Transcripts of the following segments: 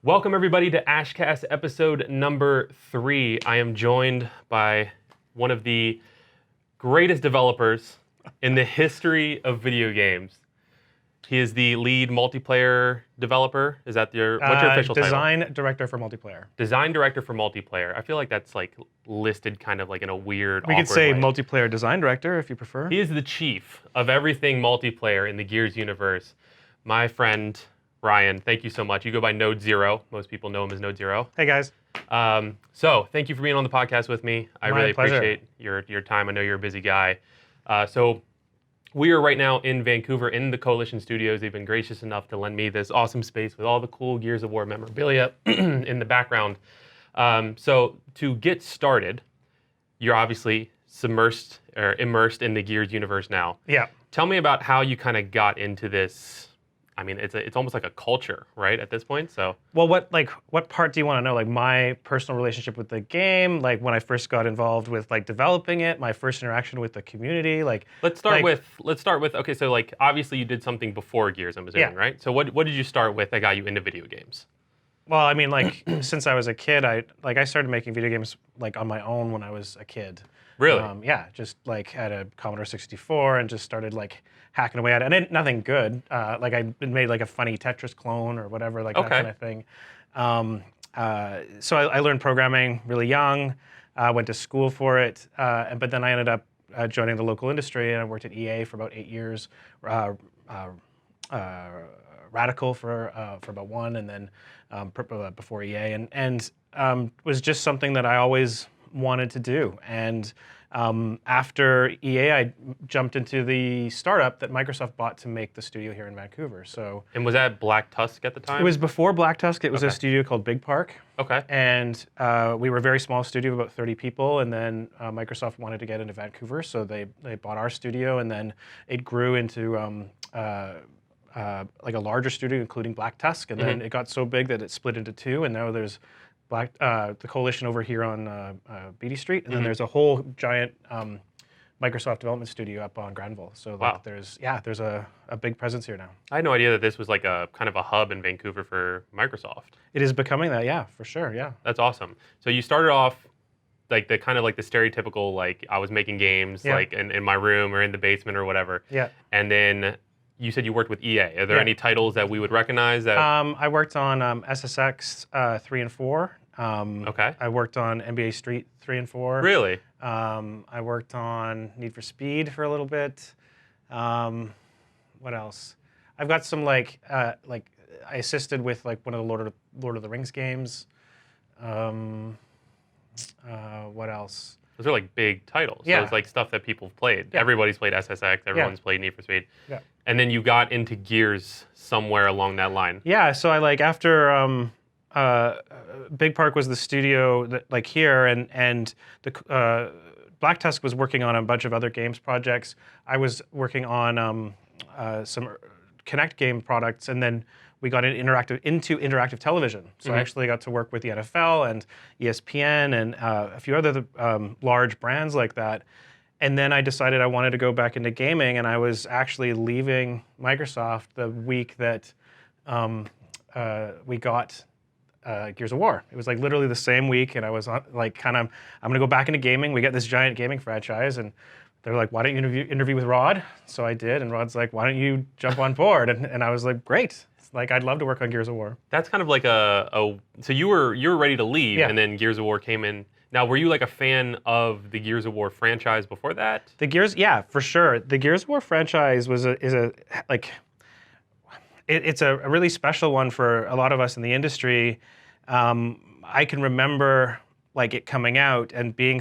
Welcome everybody to Ashcast episode number 3. I am joined by one of the greatest developers in the history of video games. He is the lead multiplayer developer. Is that what's your official title? Design director for multiplayer. Design director for multiplayer. I feel like that's like listed kind of like in a weird, We awkward could say way. multiplayer design director if you prefer. He is the chief of everything multiplayer in the Gears universe. My friend Ryan, thank you so much. You go by Nodezero. Most people know him as Nodezero. Hey guys. So thank you for being on the podcast with me. I really pleasure. appreciate your time. I know you're a busy guy. So we are right now in Vancouver in the Coalition Studios. They've been gracious enough to lend me this awesome space with all the cool Gears of War memorabilia in the background. So to get started, you're obviously immersed in the Gears universe now. Yeah. Tell me about how you kind of got into this. I mean, it's almost like a culture, right, at this point. So, Well, what part do you want to know? Like my personal relationship with the game, like when I first got involved with like developing it, my first interaction with the community, like let's start with okay. So, like, obviously, you did something before Gears, I'm assuming, Yeah. right? So, what did you start with that got you into video games? Well, I mean, like since I was a kid, I started making video games like on my own when I was a kid. Really? Yeah, just like had a Commodore 64 and just started like hacking away at it. And nothing good. Like I made like a funny Tetris clone or whatever, like that Okay. kind of thing. So I learned programming really young. Went to school for it. But then I ended up joining the local industry and I worked at EA for about 8 years. Radical for about 1, and then before EA, and was just something that I always wanted to do. And after EA, I jumped into the startup that Microsoft bought to make the studio here in Vancouver. So And was that Black Tusk at the time? it was before Black Tusk. It was a Okay. studio called Big Park. Okay. And we were a very small studio of about 30 people, and then Microsoft wanted to get into Vancouver, so they bought our studio, and then it grew into like a larger studio, including Black Tusk, and then it got so big that it split into 2, and now there's the Coalition over here on Beatty Street, and then there's a whole giant Microsoft development studio up on Granville. So Wow. like, there's a big presence here now. I had no idea that this was like a kind of a hub in Vancouver for Microsoft. It is becoming that, yeah, for sure, yeah. That's awesome. So you started off like the kind of like the stereotypical, like I was making games Yeah. like in my room or in the basement or whatever. Yeah. And then you said you worked with EA. Are there Yeah. any titles that we would recognize that? I worked on SSX 3 and 4. Okay. I worked on NBA Street 3 and 4. Really? I worked on Need for Speed for a little bit. What else? I've got some like I assisted with like one of the Lord of the Rings games. What else? Those are like big titles. Yeah. So it's like stuff that people have played. Yeah. Everybody's played SSX. Everyone's played Need for Speed. Yeah. And then you got into Gears somewhere along that line. Yeah. So I like after Big Park was the studio that like here, and the Black Tusk was working on a bunch of other games projects. I was working on some Connect game products, and then we got into interactive television. So I actually got to work with the NFL and ESPN and a few other large brands like that. And then I decided I wanted to go back into gaming, and I was actually leaving Microsoft the week that we got Gears of War. It was like literally the same week, and I was like I'm gonna go back into gaming. We got this giant gaming franchise, and they're like, why don't you interview with Rod? So I did, and Rod's like, why don't you jump on board? And I was like, great. Like, I'd love to work on Gears of War. That's kind of like so you were ready to leave, Yeah. and then Gears of War came in. Now, were you like a fan of the Gears of War franchise before that? The Gears, yeah, for sure. The Gears of War franchise it's a really special one for a lot of us in the industry. I can remember like it coming out and being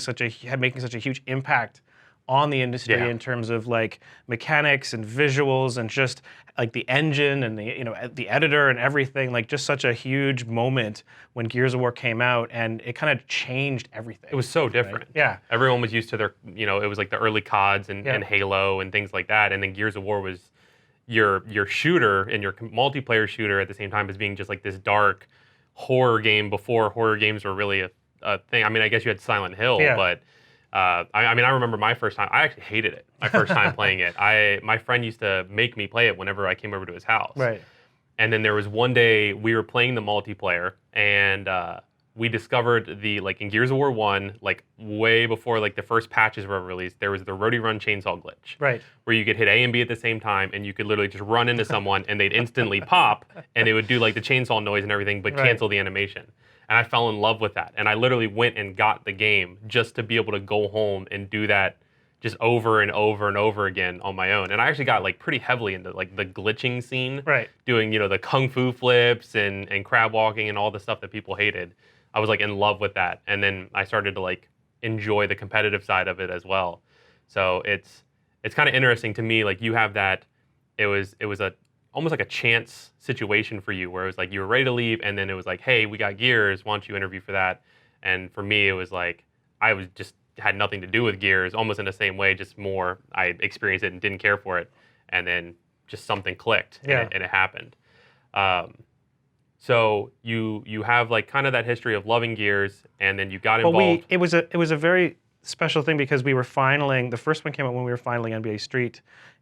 making such a huge impact on the industry Yeah. in terms of like mechanics and visuals and just like the engine and the editor and everything, like just such a huge moment when Gears of War came out, and it kind of changed everything. It was so different. Yeah. Everyone was used to their, it was like the early CODs and Yeah. Halo and things like that, and then Gears of War was your shooter and your multiplayer shooter at the same time as being just like this dark horror game before horror games were really a thing. I mean, I guess you had Silent Hill, Yeah. but I remember my first time. I actually hated it. My first time playing it. My friend used to make me play it whenever I came over to his house. Right. And then there was one day we were playing the multiplayer, and we discovered in Gears of War 1, like way before like the first patches were released, there was the roadie run chainsaw glitch. Right. Where you could hit A and B at the same time, and you could literally just run into someone and they'd instantly pop, and it would do like the chainsaw noise and everything, but cancel the animation. And I fell in love with that. And I literally went and got the game just to be able to go home and do that just over and over and over again on my own. And I actually got like pretty heavily into like the glitching scene, doing the kung fu flips and crab walking and all the stuff that people hated. I was like in love with that, and then I started to like enjoy the competitive side of it as well. So it's kind of interesting to me. Like you have that, it was almost like a chance situation for you, where it was like you were ready to leave, and then it was like, hey, we got Gears, why don't you interview for that? And for me, it was like I was just had nothing to do with Gears, almost in the same way, just more I experienced it and didn't care for it, and then just something clicked and it happened. So you have like kind of that history of loving Gears, and then you got involved. Well, it was a very special thing because we were filing. The first one came out when we were filing NBA Street,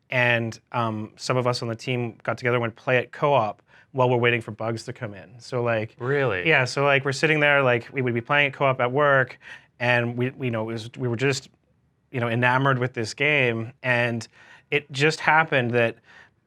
and some of us on the team got together and went play it co-op while we're waiting for bugs to come in. So like really, yeah. So like we're sitting there, like we would be playing it co-op at work, and we were just enamored with this game, and it just happened that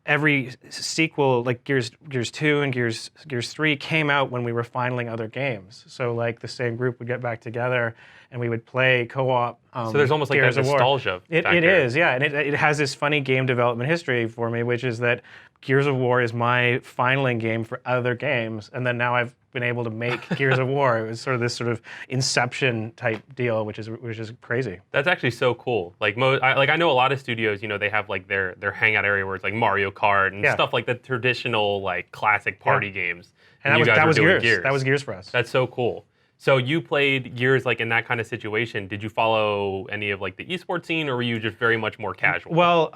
every sequel, like Gears 2 and Gears 3, came out when we were filing other games. So like the same group would get back together and we would play co-op. So there's almost like that nostalgia factor. It is, yeah, and it has this funny game development history for me, which is that Gears of War is my filing game for other games, and then now I've been able to make Gears of War. It was sort of this sort of Inception type deal, which is crazy. That's actually so cool. Like I know a lot of studios, they have like their hangout area where it's like Mario Kart and stuff like the traditional like classic party games. And that was Gears. That was Gears for us. That's so cool. So you played Gears like in that kind of situation. Did you follow any of like the esports scene, or were you just very much more casual? Well,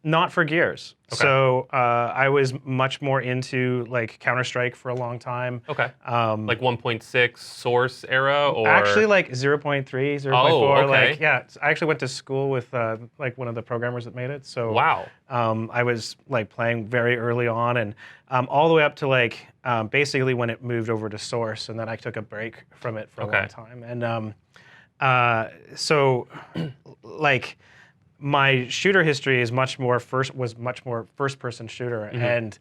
not for Gears. Okay. So I was much more into like Counter-Strike for a long time. Okay. Like 1.6 Source era, or actually like 0.3, 0.4. Oh, okay. Like I actually went to school with like one of the programmers that made it. So wow. I was like playing very early on, and all the way up to like basically when it moved over to Source, and then I took a break from it for a long time. And so like my shooter history is much more first-person shooter, and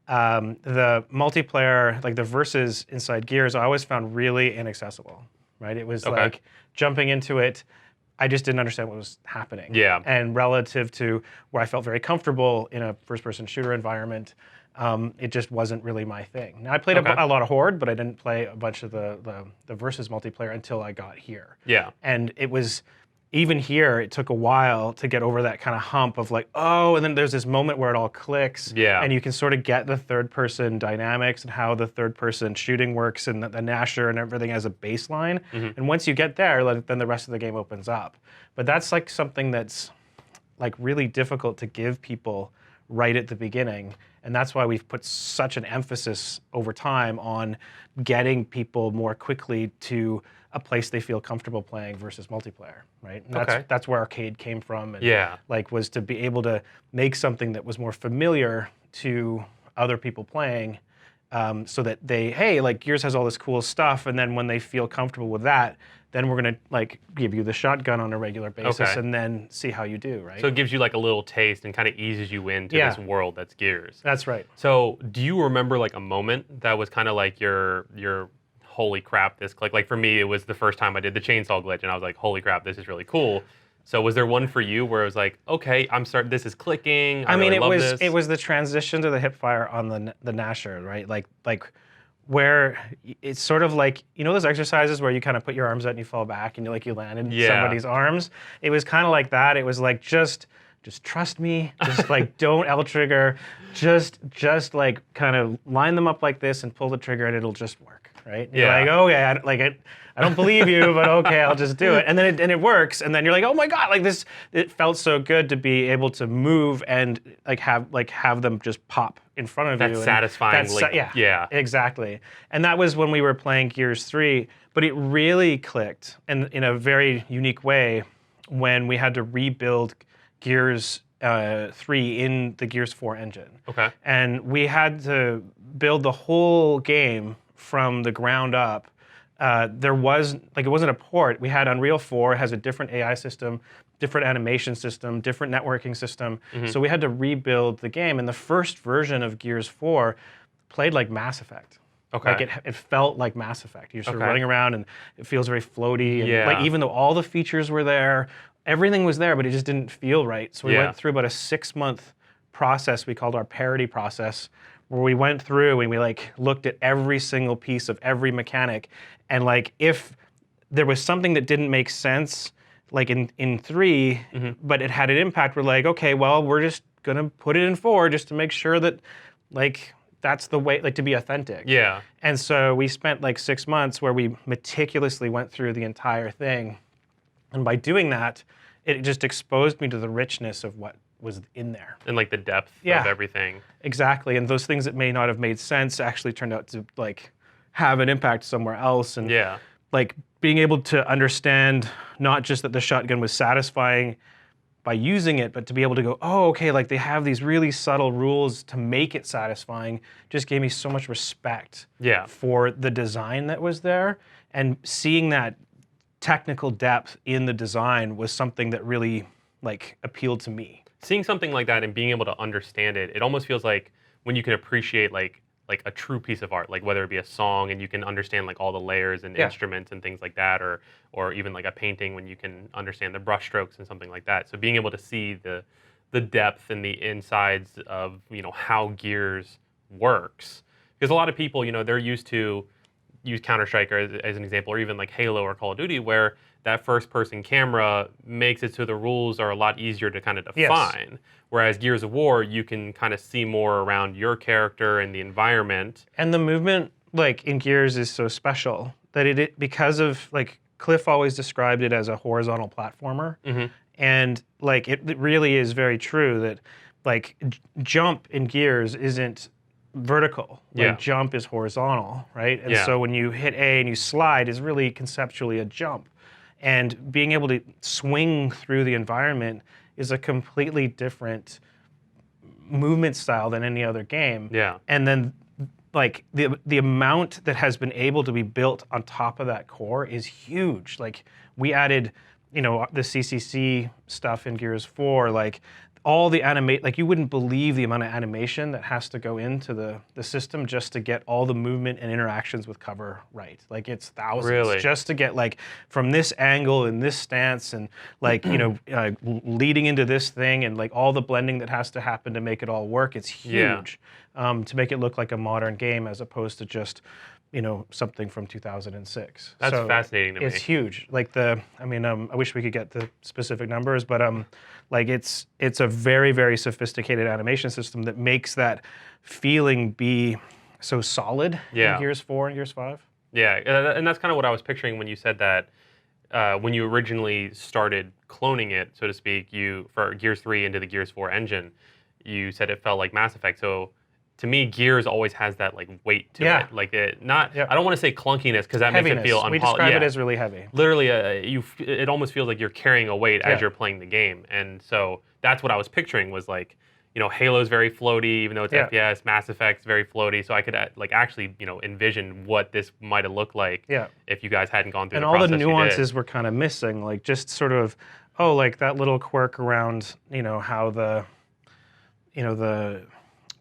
the multiplayer, like the versus inside Gears, I always found really inaccessible. Right? It was like jumping into it, I just didn't understand what was happening. Yeah. And relative to where I felt very comfortable in a first-person shooter environment, it just wasn't really my thing. Now I played a lot of Horde, but I didn't play a bunch of the versus multiplayer until I got here. Yeah. And it was. Even here, it took a while to get over that kind of hump of like, oh, and then there's this moment where it all clicks. Yeah. And you can sort of get the third-person dynamics and how the third-person shooting works, and the Nasher and everything as a baseline. And once you get there, then the rest of the game opens up. But that's like something that's like really difficult to give people right at the beginning. And that's why we've put such an emphasis over time on getting people more quickly to a place they feel comfortable playing versus multiplayer, right? And that's where arcade came from, and like was to be able to make something that was more familiar to other people playing, so that hey, like Gears has all this cool stuff, and then when they feel comfortable with that, then we're gonna like give you the shotgun on a regular basis, and then see how you do, right? So it gives you like a little taste and kind of eases you into this world that's Gears. That's right. So do you remember like a moment that was kind of like your holy crap, this click? Like for me, it was the first time I did the chainsaw glitch, and I was like, holy crap, this is really cool. So was there one for you where it was like, okay, this is clicking. I mean, really it was the transition to the hipfire on the Nasher, right? Like where it's sort of like, those exercises where you kind of put your arms out and you fall back and you land in somebody's arms. It was kind of like that. It was like just trust me, just like don't L trigger, just like kind of line them up like this and pull the trigger and it'll just work. Right? You're like, oh yeah, I don't believe you, but okay, I'll just do it. And then it works, and then you're like, oh my god, like this, it felt so good to be able to move and have them just pop in front of you. That's satisfying. Yeah, exactly. And that was when we were playing Gears 3, but it really clicked in a very unique way when we had to rebuild Gears 3 in the Gears 4 engine. Okay. And we had to build the whole game from the ground up. It wasn't a port. We had Unreal 4, it has a different AI system, different animation system, different networking system. So we had to rebuild the game. And the first version of Gears 4 played like Mass Effect. Okay. Like it felt like Mass Effect. You're sort of Okay. running around and it feels very floaty. And Yeah. like even though all the features were there, everything was there, but it just didn't feel right. So we Yeah. went through about a 6-month process we called our parity process, where we went through and we like looked at every single piece of every mechanic, and like if there was something that didn't make sense, like in 3, but it had an impact, we're like, okay, well, we're just gonna put it in 4 just to make sure that like that's the way, like to be authentic. Yeah. And so we spent like 6 months where we meticulously went through the entire thing. And by doing that, it just exposed me to the richness of what was in there. And like the depth Yeah. of everything. Exactly. And those things that may not have made sense actually turned out to like have an impact somewhere else. And Yeah. like being able to understand not just that the shotgun was satisfying by using it, but to be able to go, oh, okay, like they have these really subtle rules to make it satisfying, just gave me so much respect Yeah. for the design that was there. And seeing that technical depth in the design was something that really like appealed to me. Seeing something like that and being able to understand it, it almost feels like when you can appreciate like a true piece of art, like whether it be a song and you can understand like all the layers and Yeah. instruments and things like that, or even like a painting when you can understand the brush strokes and something like that. So being able to see the depth and the insides of, you know, how Gears works. Because a lot of people, you know, they're used to use Counter-Strike as an example, or even like Halo or Call of Duty, where that first-person camera makes it so the rules are a lot easier to kind of define. Yes. Whereas Gears of War, you can kind of see more around your character and the environment. And the movement, like in Gears, is so special that it because of like Cliff always described it as a horizontal platformer, and like it really is very true that like jump in Gears isn't vertical. Like Yeah. jump is horizontal, right? And Yeah. so when you hit A and you slide is really conceptually a jump. And being able to swing through the environment is a completely different movement style than any other game. Yeah. And then like the amount that has been able to be built on top of that core is huge. Like we added, you know, the CCC stuff in Gears 4, like all the like you wouldn't believe the amount of animation that has to go into the system just to get all the movement and interactions with cover right. Like it's thousands Really? just to get like from this angle and this stance and like, you know, leading into this thing and like all the blending that has to happen to make it all work. It's huge to make it look like a modern game as opposed to just, you know, something from 2006. That's So fascinating to me. It's huge. Like I wish we could get the specific numbers, but like it's a very, very sophisticated animation system that makes that feeling be so solid Yeah. in Gears 4 and Gears 5. Yeah, and that's kind of what I was picturing when you said that when you originally started cloning it, so to speak, for Gears 3 into the Gears 4 engine, you said it felt like Mass Effect. So to me, Gears always has that like weight to Yeah. it. Like I Yeah. don't want to say clunkiness because that makes Heaviness. it feel We describe yeah. it as really heavy. Literally, it almost feels like you're carrying a weight as Yeah. you're playing the game, and so that's what I was picturing was like, you know, Halo's very floaty, even though it's Yeah. FPS. Mass Effect's very floaty, so I could like actually, you know, envision what this might have looked like Yeah. if you guys hadn't gone through And the all the process you did. nuances were kind of missing, like just sort of, oh, like that little quirk around, you know, how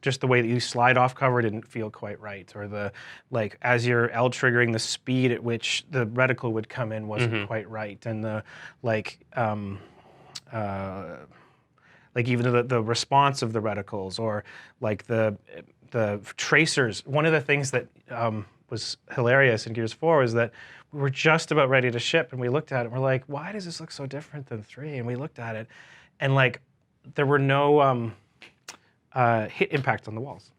just the way that you slide off cover didn't feel quite right, or the like as you're L triggering, the speed at which the reticle would come in wasn't quite right, and the like even the response of the reticles, or like the tracers. One of the things that was hilarious in Gears 4 was that we were just about ready to ship, and we looked at it, and we're like, why does this look so different than 3? And we looked at it, and like there were no hit impact on the walls.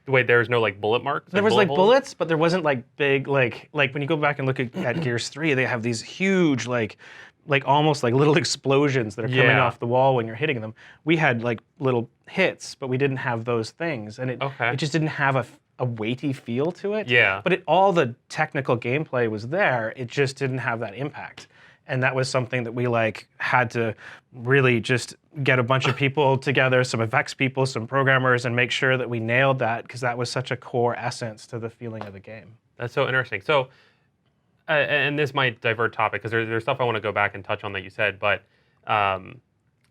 Wait, there's no like bullet marks? There was like holes? bullets, but there wasn't like big like when you go back and look at Gears 3, they have these huge like almost like little explosions that are coming Yeah. off the wall when you're hitting them. We had like little hits, but we didn't have those things, and it just didn't have a weighty feel to it. Yeah. But all the technical gameplay was there. It just didn't have that impact. And that was something that we like had to really just get a bunch of people together, some effects people, some programmers, and make sure that we nailed that, because that was such a core essence to the feeling of the game. That's so interesting. So, and this might divert topic because there's stuff I want to go back and touch on that you said, but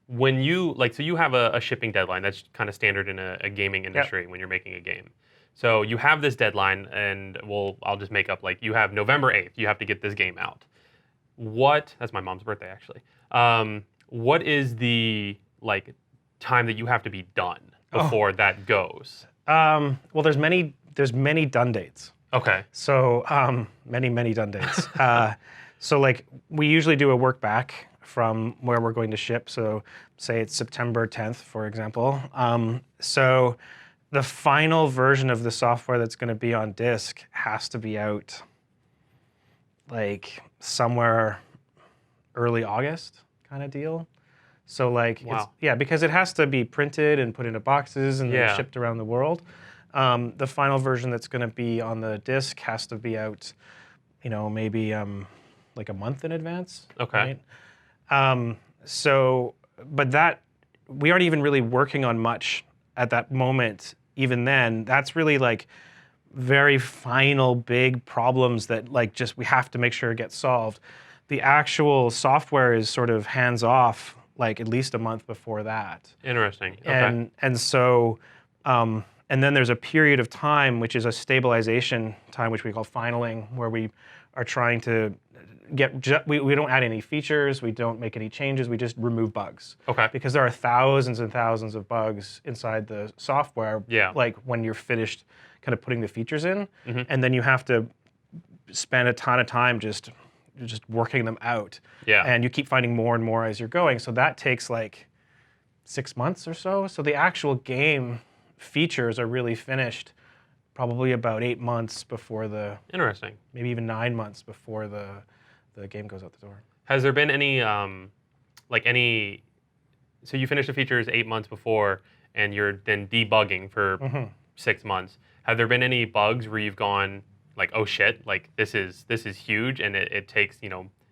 when you so you have a shipping deadline that's kind of standard in a gaming industry when you're making a game. So you have this deadline, and I'll just make up, like, you have November 8th, you have to get this game out. That's my mom's birthday, actually. What is the time that you have to be done before that goes? Well, there's many done dates. Okay. So many done dates. So like we usually do a work back from where we're going to ship. So say it's September 10th, for example. So the final version of the software that's going to be on disk has to be out like somewhere early August kind of deal. So like, wow. Because it has to be printed and put into boxes and then shipped around the world. The final version that's going to be on the disk has to be out, maybe like a month in advance. Okay. Right? But that, we aren't even really working on much at that moment. Even then, that's really like very final big problems that we have to make sure it gets solved. The actual software is sort of hands off, like at least a month before that. Interesting. Okay. And then there's a period of time, which is a stabilization time, which we call finaling, where we are trying to we don't add any features, we don't make any changes, we just remove bugs. Okay. Because there are thousands and thousands of bugs inside the software, like when you're finished kind of putting the features in, and then you have to spend a ton of time just working them out. Yeah. And you keep finding more and more as you're going. So that takes like 6 months or so. So the actual game features are really finished probably about 8 months before Interesting. Maybe even 9 months before the game goes out the door. Has there been any, so you finish the features 8 months before, and you're then debugging for 6 months. Have there been any bugs where you've gone like, oh shit, like this is huge, and it takes,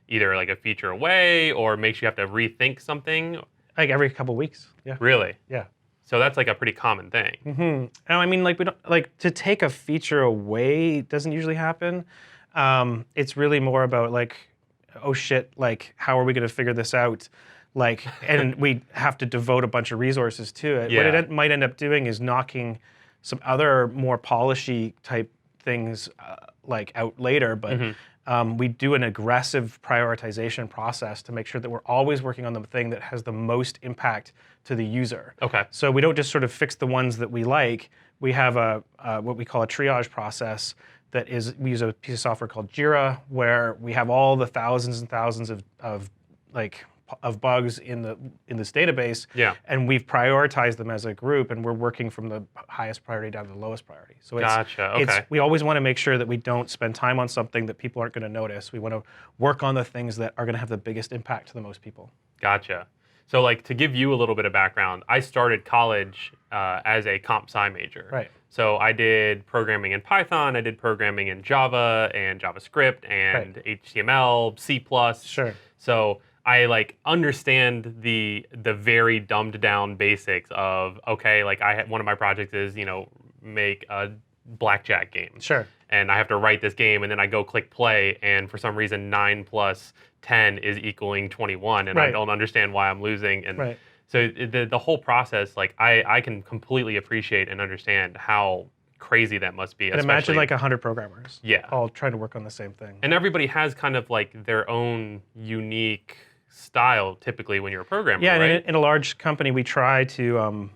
either like a feature away or makes you have to rethink something? Like every couple weeks. Yeah. Really? Yeah. So that's like a pretty common thing. I mean, we don't to take a feature away doesn't usually happen. It's really more about like, oh shit, like how are we going to figure this out? Like, and we have to devote a bunch of resources to it. Yeah. What it might end up doing is knocking some other more polishy type things out later, but we do an aggressive prioritization process to make sure that we're always working on the thing that has the most impact to the user. Okay. So we don't just sort of fix the ones that we like. We have what we call a triage process we use a piece of software called Jira, where we have all the thousands and thousands of bugs in this database, and we've prioritized them as a group, and we're working from the highest priority down to the lowest priority. So we always want to make sure that we don't spend time on something that people aren't going to notice. We want to work on the things that are going to have the biggest impact to the most people. Gotcha. So like, to give you a little bit of background, I started college as a comp sci major. Right. So I did programming in Python, I did programming in Java and JavaScript and HTML, C++. Sure. So I understand the very dumbed down basics of, okay, like one of my projects is, make a blackjack game. Sure. And I have to write this game, and then I go click play, and for some reason 9 plus 10 is equaling 21, and I don't understand why I'm losing. And so the whole process, I can completely appreciate and understand how crazy that must be. And imagine 100 programmers. Yeah. All trying to work on the same thing. And everybody has kind of their own unique style typically when you're a programmer, right? And in a large company, we try to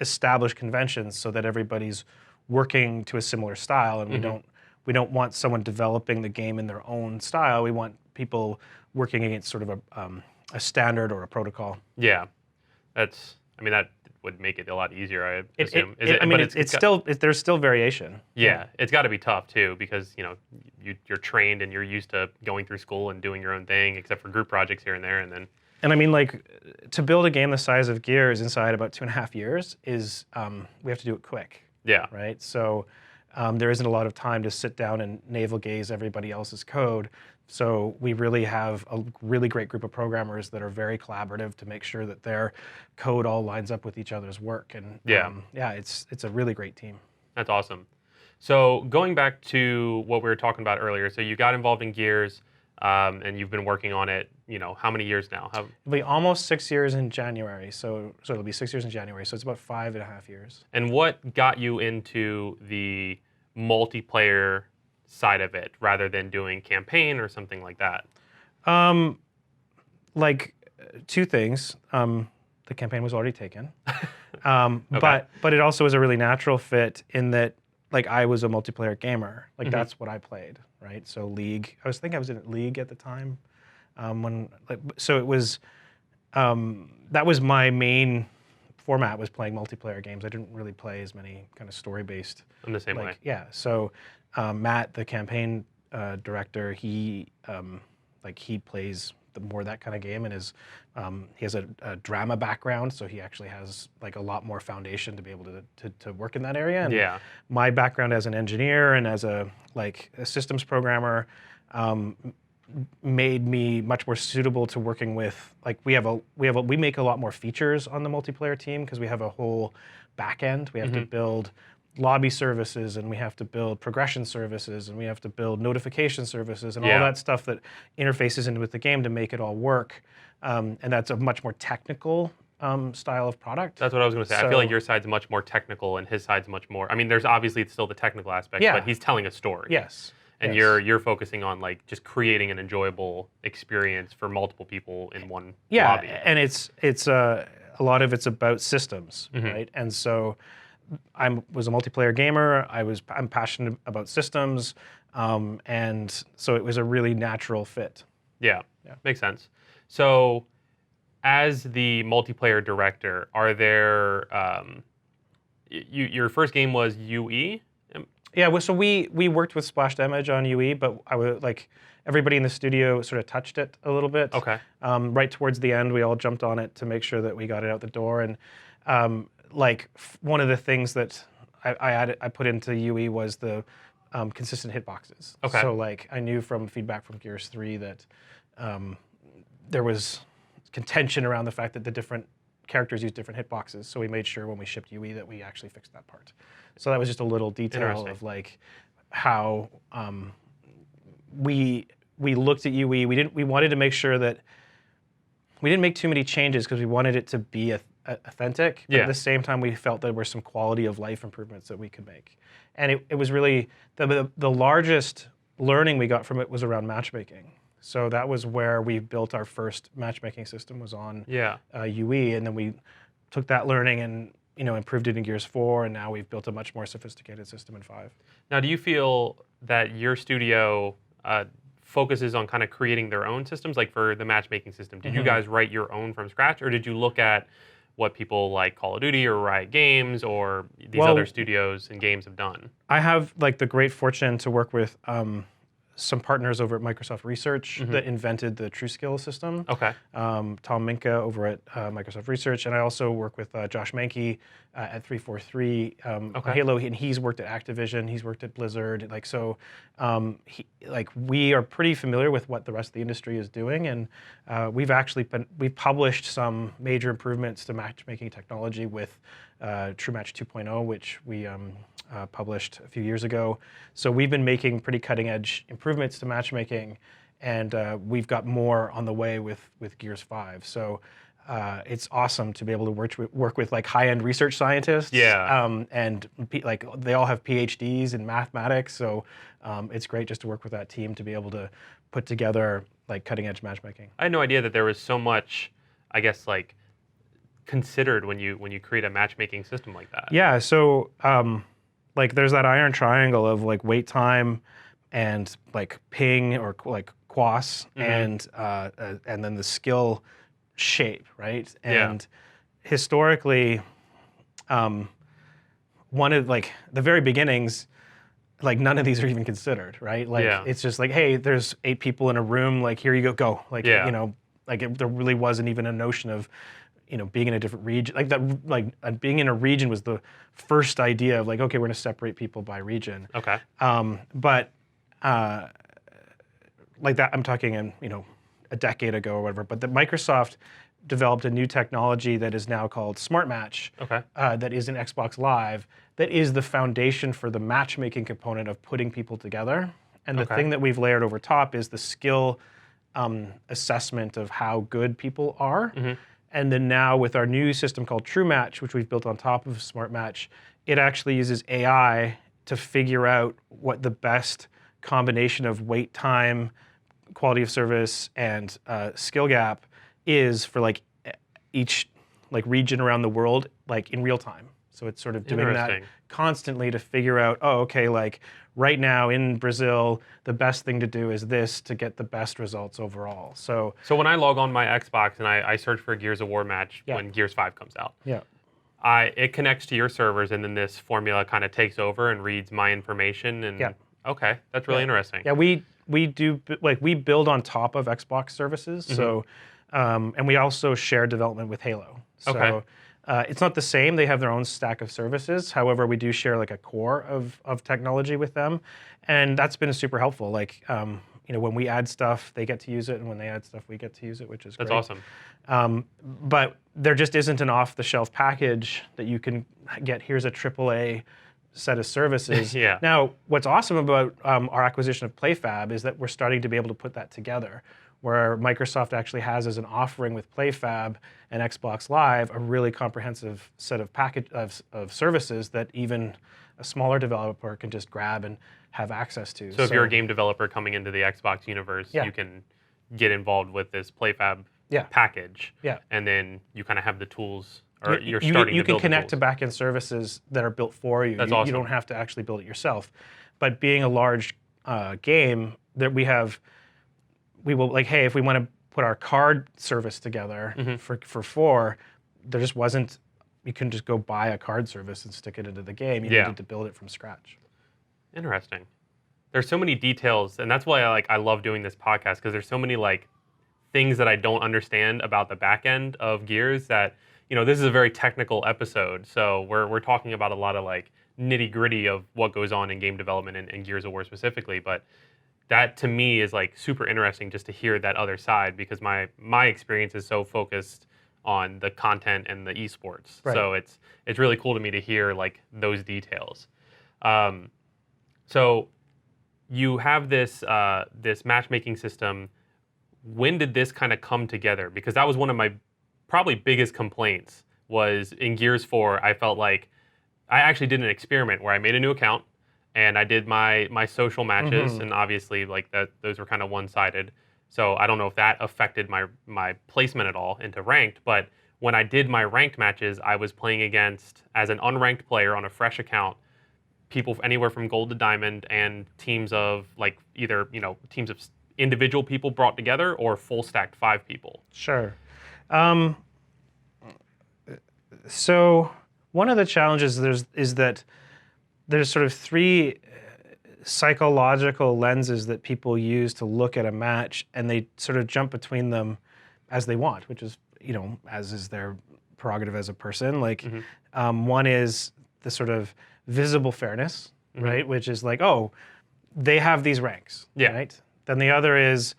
establish conventions so that everybody's working to a similar style, and we don't want someone developing the game in their own style. We want people working against sort of a standard or a protocol. Yeah, that would make it a lot easier, I assume. There's still variation. Yeah, it's got to be tough too, because you're trained and you're used to going through school and doing your own thing, except for group projects here and there, and then. And I mean, to build a game the size of Gears inside about 2.5 years is we have to do it quick. Yeah. Right. So there isn't a lot of time to sit down and navel gaze everybody else's code. So we really have a really great group of programmers that are very collaborative to make sure that their code all lines up with each other's work. And it's a really great team. That's awesome. So going back to what we were talking about earlier, so you got involved in Gears, and you've been working on it, how many years now? It'll be almost 6 years in January. So it'll be 6 years in January. So it's about 5.5 years. And what got you into the multiplayer side of it rather than doing campaign or something like that? Like two things. The campaign was already taken, Okay. but it also was a really natural fit in that like I was a multiplayer gamer. Like that's what I played, right? So League. I was in League at the time. So it was that was my main format, was playing multiplayer games. I didn't really play as many kind of story-based. I'm the same way. Yeah. So Matt, the campaign director, he plays more that kind of game, and he has a drama background, so he actually has like a lot more foundation to be able to work in that area. And my background as an engineer and as a systems programmer made me much more suitable to working with, we make a lot more features on the multiplayer team because we have a whole back end. We have to build lobby services, and we have to build progression services, and we have to build notification services, and all that stuff that interfaces into with the game to make it all work. And that's a much more technical style of product. That's what I was going to say. I feel like your side's much more technical, and his side's much more. I mean, there's obviously still the technical aspect, but he's telling a story. Yes. And you're focusing on just creating an enjoyable experience for multiple people in one lobby. Yeah, and it's a lot of it's about systems, right? And so I was a multiplayer gamer. I'm passionate about systems, and so it was a really natural fit. Yeah, makes sense. So, as the multiplayer director, are there? Your first game was UE. Yeah, so we worked with Splash Damage on UE, but I was everybody in the studio sort of touched it a little bit. Okay. Right towards the end, we all jumped on it to make sure that we got it out the door. And one of the things that I put into UE was the consistent hitboxes. Okay. So I knew from feedback from Gears 3 that there was contention around the fact that the different characters use different hitboxes. So we made sure when we shipped UE that we actually fixed that part. So that was just a little detail of how we looked at UE. We wanted to make sure that we didn't make too many changes because we wanted it to be authentic. But at the same time, we felt there were some quality of life improvements that we could make. And it was really the largest learning we got from it was around matchmaking. So that was where we built our first matchmaking system, was on UE, and then we took that learning and improved it in Gears 4, and now we've built a much more sophisticated system in 5. Now, do you feel that your studio focuses on kind of creating their own systems? Like for the matchmaking system, did you guys write your own from scratch, or did you look at what people like Call of Duty or Riot Games or these other studios and games have done? I have the great fortune to work with some partners over at Microsoft Research that invented the TrueSkill system. Okay. Tom Minka over at Microsoft Research, and I also work with Josh Mankey at 343 Halo, and he's worked at Activision, he's worked at Blizzard. We are pretty familiar with what the rest of the industry is doing, and we've published some major improvements to matchmaking technology with TrueMatch 2.0, which we published a few years ago. So we've been making pretty cutting-edge improvements to matchmaking, and we've got more on the way with Gears 5. So it's awesome to be able to work with high-end research scientists. And they all have PhDs in mathematics, so it's great just to work with that team to be able to put together cutting-edge matchmaking. I had no idea that there was so much, I guess, considered when you create a matchmaking system like that. Yeah, so there's that iron triangle of wait time and ping or QoS and then the skill shape, right? And historically, one of the very beginnings, none of these are even considered, right? It's just hey, there's 8 people in a room, here you go. There really wasn't even a notion of being in a different region, like that, being in a region was the first idea of like, okay, we're going to separate people by region. Okay. But like that, I'm talking in a decade ago or whatever. But Microsoft developed a new technology that is now called Smart Match. Okay. That is in Xbox Live. That is the foundation for the matchmaking component of putting people together. And the thing that we've layered over top is the skill assessment of how good people are. And then now with our new system called True Match, which we've built on top of Smart Match, it actually uses AI to figure out what the best combination of wait time, quality of service, and skill gap is for like each like region around the world, like in real time. So it's sort of doing that constantly to figure out, oh, okay, like right now in Brazil, the best thing to do is this to get the best results overall. So when I log on my Xbox and I search for a Gears of War match when Gears 5 comes out, it connects to your servers, and then this formula kind of takes over and reads my information. And okay, that's really interesting. Yeah, we do, like, we build on top of Xbox services. So and we also share development with Halo. So it's not the same. They have their own stack of services. However, we do share like a core of technology with them, and that's been super helpful. Like, when we add stuff, they get to use it, and when they add stuff, we get to use it, which is great. That's awesome. But there just isn't an off-the-shelf package that you can get. Here's a AAA set of services. Now, what's awesome about our acquisition of PlayFab is that we're starting to be able to put that together, where Microsoft actually has as an offering with PlayFab and Xbox Live a really comprehensive set of services that even a smaller developer can just grab and have access to. So if you're a game developer coming into the Xbox universe, you can get involved with this PlayFab package, and then you kind of have the tools, or you're starting to build. You can connect to backend services that are built for you. That's awesome. You don't have to actually build it yourself. But being a large game, that we will, like, hey, if we want to put our card service together for 4, there just wasn't, you couldn't just go buy a card service and stick it into the game. You needed to build it from scratch. Interesting. There's so many details, and that's why I love doing this podcast, because there's so many like things that I don't understand about the back end of Gears that, this is a very technical episode, so we're talking about a lot of like nitty gritty of what goes on in game development and Gears of War specifically, but that to me is like super interesting just to hear that other side, because my experience is so focused on the content and the esports. So it's really cool to me to hear like those details. So you have this this matchmaking system. When did this kind of come together? Because that was one of my probably biggest complaints, was in Gears 4, I felt like I actually did an experiment where I made a new account and I did my social matches, and obviously like those were kind of one-sided. So I don't know if that affected my placement at all into ranked, but when I did my ranked matches, I was playing against, as an unranked player on a fresh account, people anywhere from gold to diamond, and teams of like either, teams of individual people brought together or full stacked 5 people. Sure. So one of the challenges is that there's sort of 3 psychological lenses that people use to look at a match, and they sort of jump between them as they want, which is, as is their prerogative as a person. Like, one is the sort of visible fairness, right? Which is like, oh, they have these ranks, right? Then the other is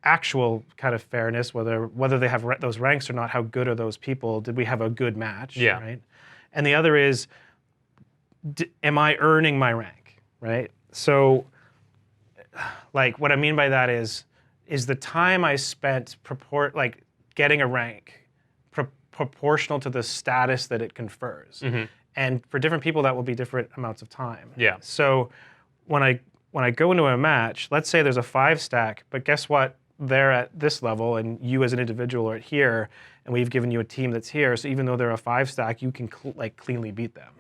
actual kind of fairness, whether they have those ranks or not. How good are those people? Did we have a good match, right? And the other is, am I earning my rank, right? So, like, what I mean by that is the time I spent getting a rank proportional to the status that it confers. And for different people, that will be different amounts of time. So when I go into a match, let's say there's a 5 stack, but guess what? They're at this level, and you as an individual are at here, and we've given you a team that's here. So even though they're a 5 stack, you can cleanly beat them,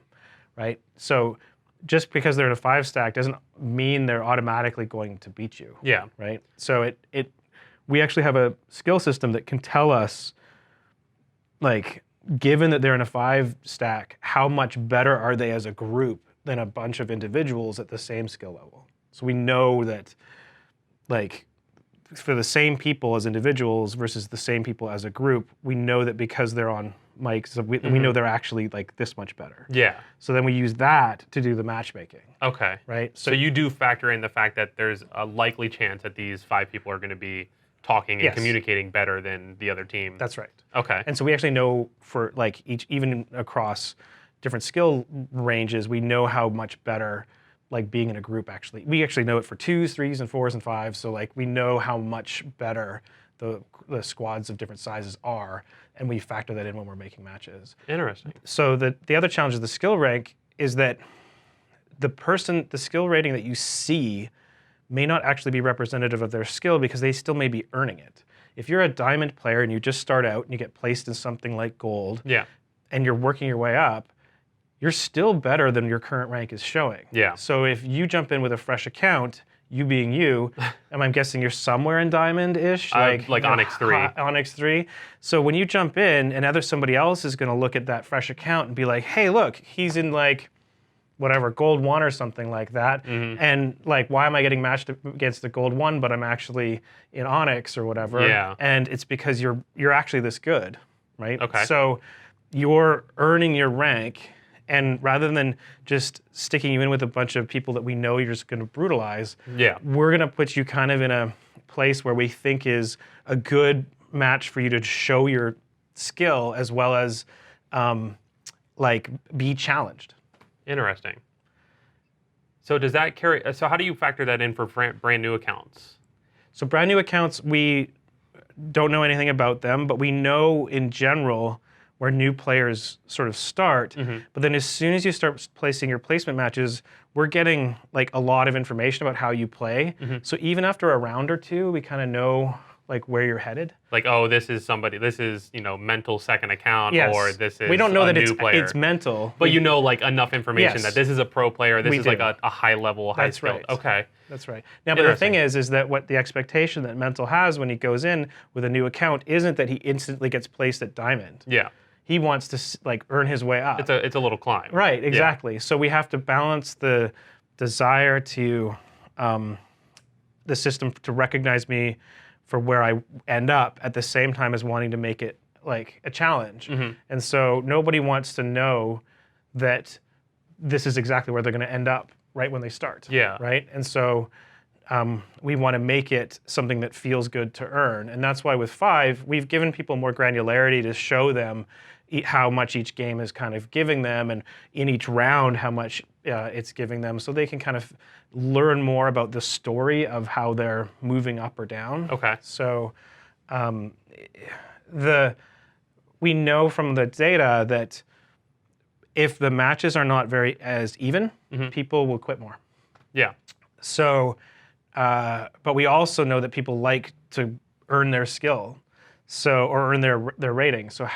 right? So just because they're at a 5 stack doesn't mean they're automatically going to beat you. Right. So we actually have a skill system that can tell us, like, given that they're in a 5 stack, how much better are they as a group than a bunch of individuals at the same skill level. So we know that, like, for the same people as individuals versus the same people as a group, we know that because they're on mics, so we know they're actually like this much better. Yeah. So then we use that to do the matchmaking. Okay. Right. So you do factor in the fact that there's a likely chance that these 5 people are going to be talking and communicating better than the other team. That's right. Okay. And so we actually know for like each, even across different skill ranges, we know how much better like being in a group actually. We actually know it for 2s, 3s, and 4s and 5s. So like we know how much better the squads of different sizes are, and we factor that in when we're making matches. Interesting. So the other challenge of the skill rank is that the skill rating that you see may not actually be representative of their skill because they still may be earning it. If you're a diamond player and you just start out and you get placed in something like gold, and you're working your way up, you're still better than your current rank is showing. Yeah. So if you jump in with a fresh account, you being you, and I'm guessing you're somewhere in diamond-ish, like Onyx 3. Onyx 3. So when you jump in, and somebody else is going to look at that fresh account and be like, hey, look, he's in like whatever, gold 1 or something like that. And like, why am I getting matched against the gold 1, but I'm actually in Onyx or whatever? Yeah. And it's because you're actually this good, right? Okay. So you're earning your rank, and rather than just sticking you in with a bunch of people that we know you're just going to brutalize, we're going to put you kind of in a place where we think is a good match for you to show your skill as well as like be challenged. Interesting. So does that carry? So how do you factor that in for brand new accounts? So brand new accounts, we don't know anything about them, but we know in general where new players sort of start. But then as soon as you start placing your placement matches, we're getting like a lot of information about how you play. So even after a round or two, we kind of know like where you're headed. Like, oh, this is somebody, this is, mental second account, or this is we don't know a that new player. It's mental. But like enough information that this is a pro player, this is like a high level, high skill. Right. Okay. That's right. Now, but the thing is that what the expectation that mental has when he goes in with a new account isn't that he instantly gets placed at diamond. Yeah. He wants to like earn his way up. It's a little climb. Right, exactly. So we have to balance the desire to the system to recognize me for where I end up at the same time as wanting to make it like a challenge. And so nobody wants to know that this is exactly where they're going to end up right when they start. Yeah. Right? And so we want to make it something that feels good to earn. And that's why with 5, we've given people more granularity to show them how much each game is kind of giving them, and in each round how much it's giving them, so they can kind of learn more about the story of how they're moving up or down. Okay. So we know from the data that if the matches are not very as even, people will quit more. Yeah. So, but we also know that people like to earn their skill, or earn their rating. So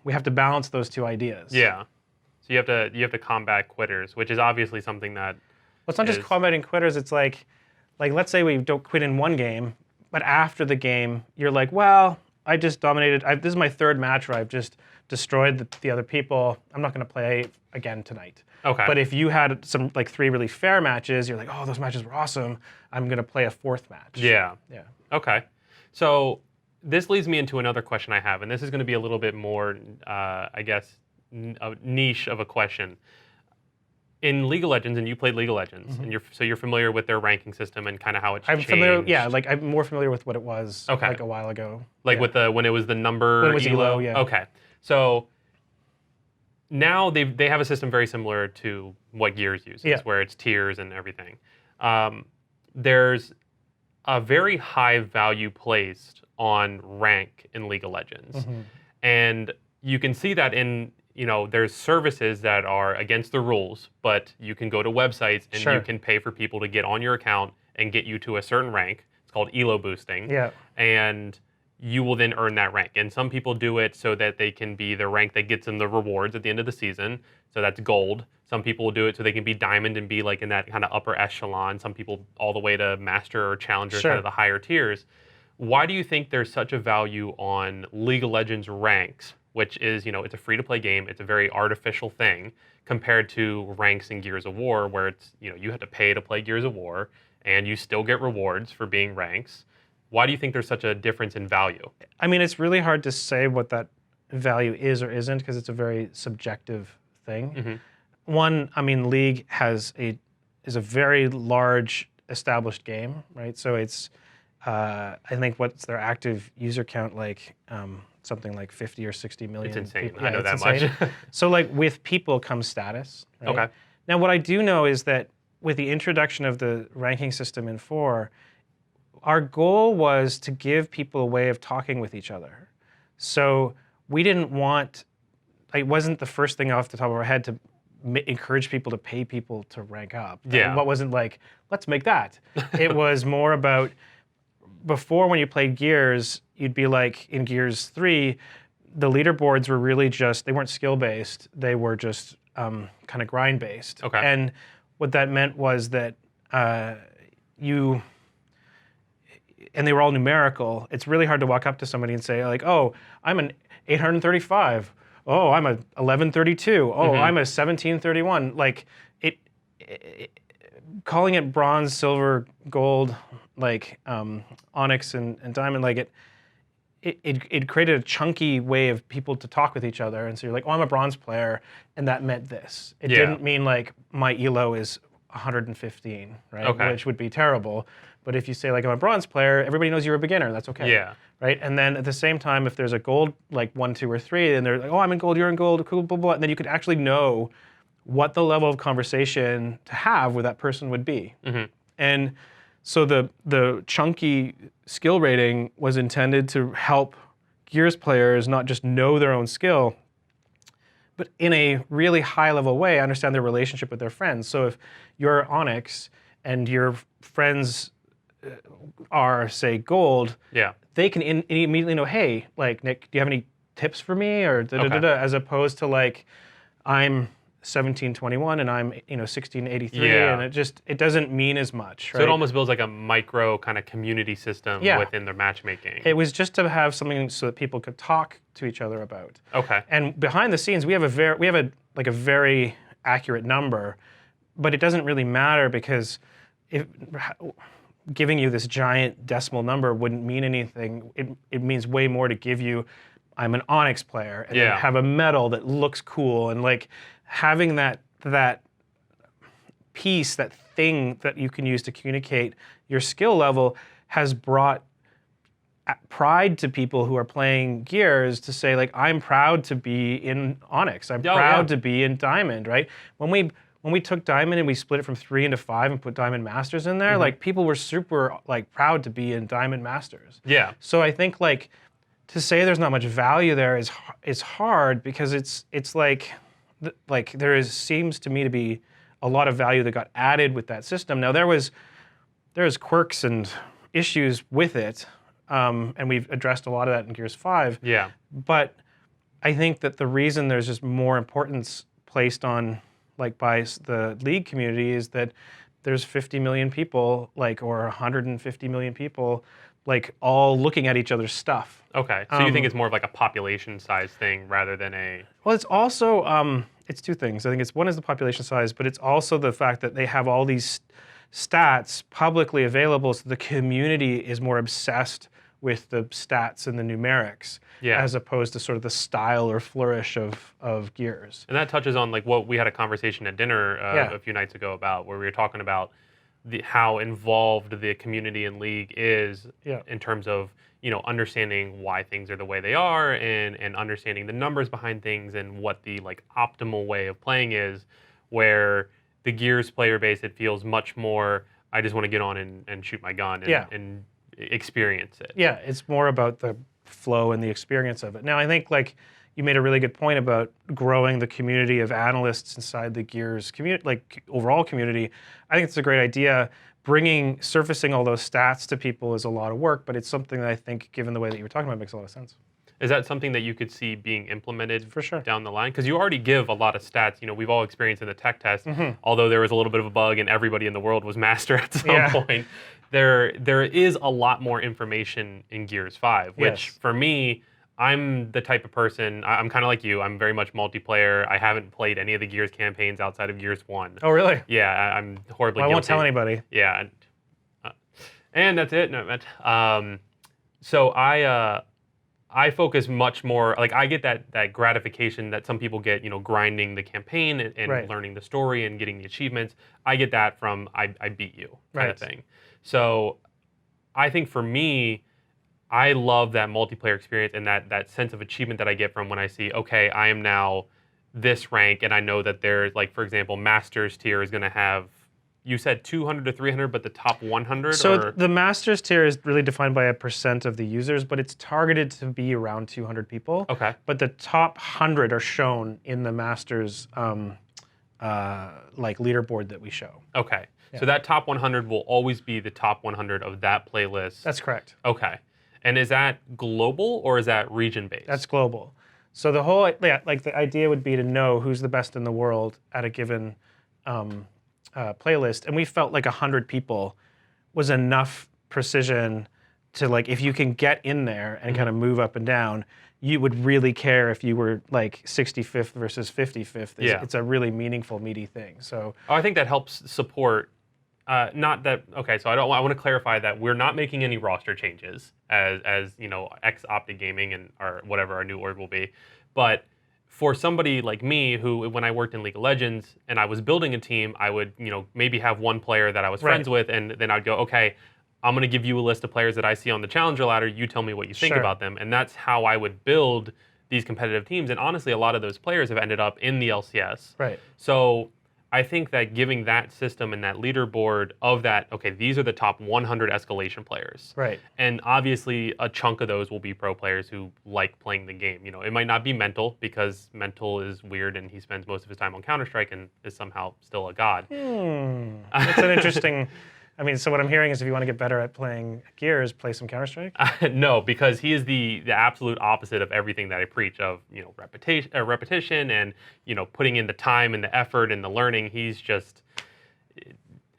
we have to balance those two ideas. Yeah. So you have to combat quitters, which is obviously something that. Well, it's not just combating quitters. It's like let's say we don't quit in one game, but after the game, you're like, well, I just dominated. This is my 3rd match where I've just destroyed the other people. I'm not going to play again tonight. Okay. But if you had some 3 really fair matches, you're like, oh, those matches were awesome. I'm going to play a 4th match. Yeah. Yeah. Okay. So this leads me into another question I have, and this is going to be a little bit more, I guess, a niche of a question. In League of Legends, and you played League of Legends, and you're familiar with their ranking system and kind of how it's changed. Familiar. Yeah, I'm more familiar with what it was a while ago. Like with when it was the number. When it was ELO, yeah. Okay. So now they have a system very similar to what Gears uses, where it's tiers and everything. There's a very high value placed on rank in League of Legends. And you can see that in, there's services that are against the rules, but you can go to websites and you can pay for people to get on your account and get you to a certain rank. It's called ELO boosting. Yeah. And you will then earn that rank. And some people do it so that they can be the rank that gets them the rewards at the end of the season. So that's gold. Some people will do it so they can be diamond and be like in that kind of upper echelon. Some people all the way to master or challenger, kind of the higher tiers. Why do you think there's such a value on League of Legends ranks, which is, it's a free-to-play game, it's a very artificial thing, compared to ranks in Gears of War, where it's, you have to pay to play Gears of War, and you still get rewards for being ranks. Why do you think there's such a difference in value? I mean, it's really hard to say what that value is or isn't because it's a very subjective thing. Mm-hmm. One, I mean, League is a very large established game, right? So it's I think what's their active user count like? Something like 50 or 60 million. It's insane. People. I know that insane. much. So like with people comes status. Right? Okay. Now what I do know is that with the introduction of the ranking system in 4, our goal was to give people a way of talking with each other. So we didn't want, it wasn't the first thing off the top of our head to encourage people to pay people to rank up. Yeah. What wasn't like, let's make that. It was more about, before when you played Gears, you'd be like, in Gears 3, the leaderboards were really just, they weren't skill-based, they were just kind of grind-based. Okay. And what that meant was that and they were all numerical. It's really hard to walk up to somebody and say like, oh, I'm an 835. Oh, I'm a 1132. Oh, I'm a 1731. Like calling it bronze, silver, gold, like onyx and diamond, like it created a chunky way of people to talk with each other. And so you're like, oh, I'm a bronze player, and that meant this. It didn't mean like my elo is 115, right? Okay. Which would be terrible. But if you say like I'm a bronze player, everybody knows you're a beginner. That's okay. Yeah. Right. And then at the same time, if there's a gold like 1, 2, or 3, and they're like, oh, I'm in gold, you're in gold, cool, blah, blah, and then you could actually know what the level of conversation to have with that person would be. Mm-hmm. And so the chunky skill rating was intended to help Gears players not just know their own skill, but in a really high level way, understand their relationship with their friends. So if you're Onyx and your friends are, say, gold, they can immediately know, hey, like, Nick, do you have any tips for me? Or as opposed to like, I'm 1721 and I'm 1683, and it doesn't mean as much. Right? So it almost builds like a micro kind of community system within their matchmaking. It was just to have something so that people could talk to each other about. Okay. And behind the scenes, we have a very accurate number, but it doesn't really matter because giving you this giant decimal number wouldn't mean anything. It means way more to give you, I'm an Onyx player, and then have a medal that looks cool, and like having that piece, that thing that you can use to communicate your skill level has brought pride to people who are playing Gears to say like, I'm proud to be in Onyx. I'm proud to be in Diamond, right? When we took Diamond and we split it from 3 into 5 and put Diamond Masters in there, like people were super like proud to be in Diamond Masters. Yeah. So I think like to say there's not much value there is hard because it's like there seems to me to be a lot of value that got added with that system. Now there's quirks and issues with it, and we've addressed a lot of that in Gears 5. Yeah. But I think that the reason there's just more importance placed on like by the League community is that there's 50 million people, like, or 150 million people, like, all looking at each other's stuff. Okay, so you think it's more of like a population size thing rather than a... Well, it's also, it's two things. I think one is the population size, but it's also the fact that they have all these stats publicly available, so the community is more obsessed with the stats and the numerics, as opposed to sort of the style or flourish of Gears. And that touches on like what we had a conversation at dinner a few nights ago about, where we were talking about how involved the community and League is in terms of understanding why things are the way they are, and understanding the numbers behind things and what the like optimal way of playing is. Where the Gears player base, it feels much more, I just want to get on and shoot my gun and experience it. Yeah, it's more about the flow and the experience of it. Now, I think like you made a really good point about growing the community of analysts inside the Gears community, like overall community. I think it's a great idea. Surfacing all those stats to people is a lot of work, but it's something that I think, given the way that you were talking about, makes a lot of sense. Is that something that you could see being implemented for sure down the line? Because you already give a lot of stats. We've all experienced in the tech test, although there was a little bit of a bug and everybody in the world was master at some point. There is a lot more information in Gears 5, which for me, I'm the type of person, I'm kind of like you, I'm very much multiplayer. I haven't played any of the Gears campaigns outside of Gears 1. Oh, really? Yeah, I'm horribly guilty. I won't tell anybody. Yeah. And that's it. No, so I focus much more, like I get that gratification that some people get, grinding the campaign and Right. learning the story and getting the achievements. I get that from I beat you kind of Right. thing. So I think for me, I love that multiplayer experience and that sense of achievement that I get from when I see, okay, I am now this rank, and I know that there's, like, for example, Masters tier is going to have, you said 200 to 300, but the top 100? So or the Masters tier is really defined by a percent of the users, but it's targeted to be around 200 people. Okay. But the top 100 are shown in the Masters like leaderboard that we show. Okay. So that top 100 will always be the top 100 of that playlist. That's correct. Okay. And is that global or is that region based? That's global. So the whole, like the idea would be to know who's the best in the world at a given playlist, and we felt like 100 people was enough precision to, like, if you can get in there and kind of move up and down, you would really care if you were like 65th versus 55th. It's a really meaningful, meaty thing. So I think that helps support. Not that, okay, so I want to clarify that we're not making any roster changes as ex-Optic Gaming and whatever our new org will be. But for somebody like me who, when I worked in League of Legends and I was building a team, I would, maybe have one player that I was friends with, and then I'd go, okay, I'm going to give you a list of players that I see on the Challenger ladder. You tell me what you think about them. And that's how I would build these competitive teams. And honestly, a lot of those players have ended up in the LCS. Right. So I think that giving that system and that leaderboard of that, okay, these are the top 100 escalation players. Right. And obviously a chunk of those will be pro players who like playing the game. It might not be Mental, because Mental is weird and he spends most of his time on Counter-Strike and is somehow still a god. That's an interesting... I mean, so what I'm hearing is if you want to get better at playing Gears, play some Counter-Strike? No, because he is the absolute opposite of everything that I preach of, repetition and, putting in the time and the effort and the learning. He's just,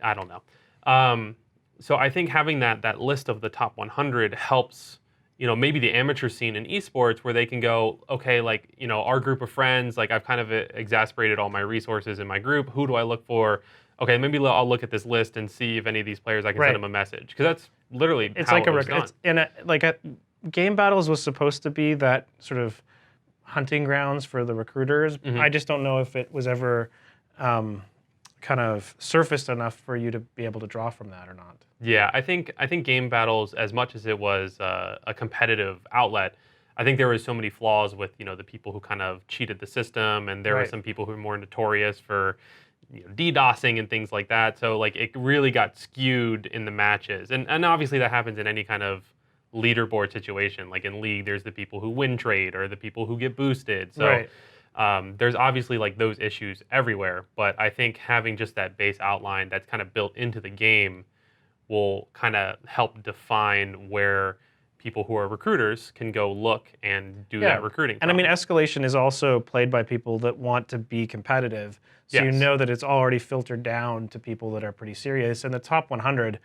I don't know. So I think having that list of the top 100 helps, maybe the amateur scene in esports, where they can go, okay, like, our group of friends, like, I've kind of exasperated all my resources in my group. Who do I look for? Okay, maybe I'll look at this list and see if any of these players I can send them a message, because that's literally how it was done. Game Battles was supposed to be that sort of hunting grounds for the recruiters. I just don't know if it was ever kind of surfaced enough for you to be able to draw from that or not. Yeah, I think Game Battles, as much as it was a competitive outlet, I think there were so many flaws with the people who kind of cheated the system, and there were some people who were more notorious for DDoSing and things like that. So, like, it really got skewed in the matches. And obviously that happens in any kind of leaderboard situation. Like in League, there's the people who win trade or the people who get boosted. So there's obviously, like, those issues everywhere. But I think having just that base outline that's kind of built into the game will kind of help define where people who are recruiters can go look and do that recruiting. And I mean, escalation is also played by people that want to be competitive. So you know that it's already filtered down to people that are pretty serious. And the top 100,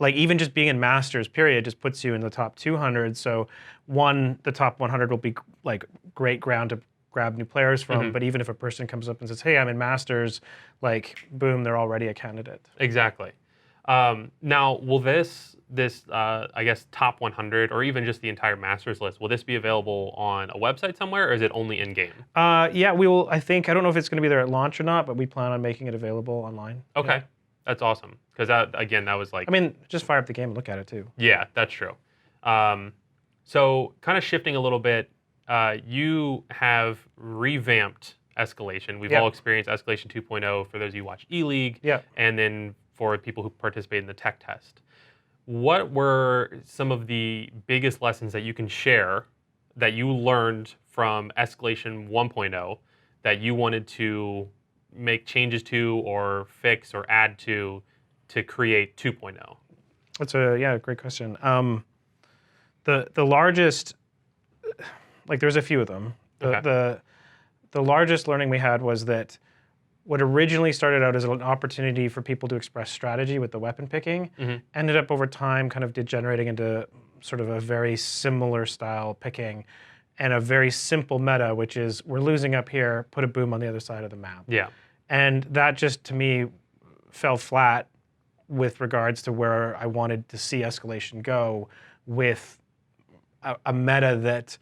like, even just being in Masters, period, just puts you in the top 200. So the top 100 will be, like, great ground to grab new players from. But even if a person comes up and says, hey, I'm in Masters, like, boom, they're already a candidate. Exactly. Now, will this I guess top 100, or even just the entire Masters list, will this be available on a website somewhere, or is it only in game? Yeah, we will. I don't know if it's going to be there at launch or not, but we plan on making it available online. Okay, that's awesome, because that was like, I mean, just fire up the game and look at it too. Yeah, that's true. So kind of shifting a little bit, you have revamped Escalation. We've all experienced Escalation 2.0 for those of you who watch E-League, and then for people who participate in the tech test. What were some of the biggest lessons that you can share that you learned from Escalation 1.0 that you wanted to make changes to or fix or add to create 2.0? That's a great question. The largest, like, there's a few of them. The largest learning we had was that what originally started out as an opportunity for people to express strategy with the weapon picking ended up over time kind of degenerating into sort of a very similar style picking and a very simple meta, which is we're losing up here, put a boom on the other side of the map. Yeah. And that just, to me, fell flat with regards to where I wanted to see escalation go, with a meta that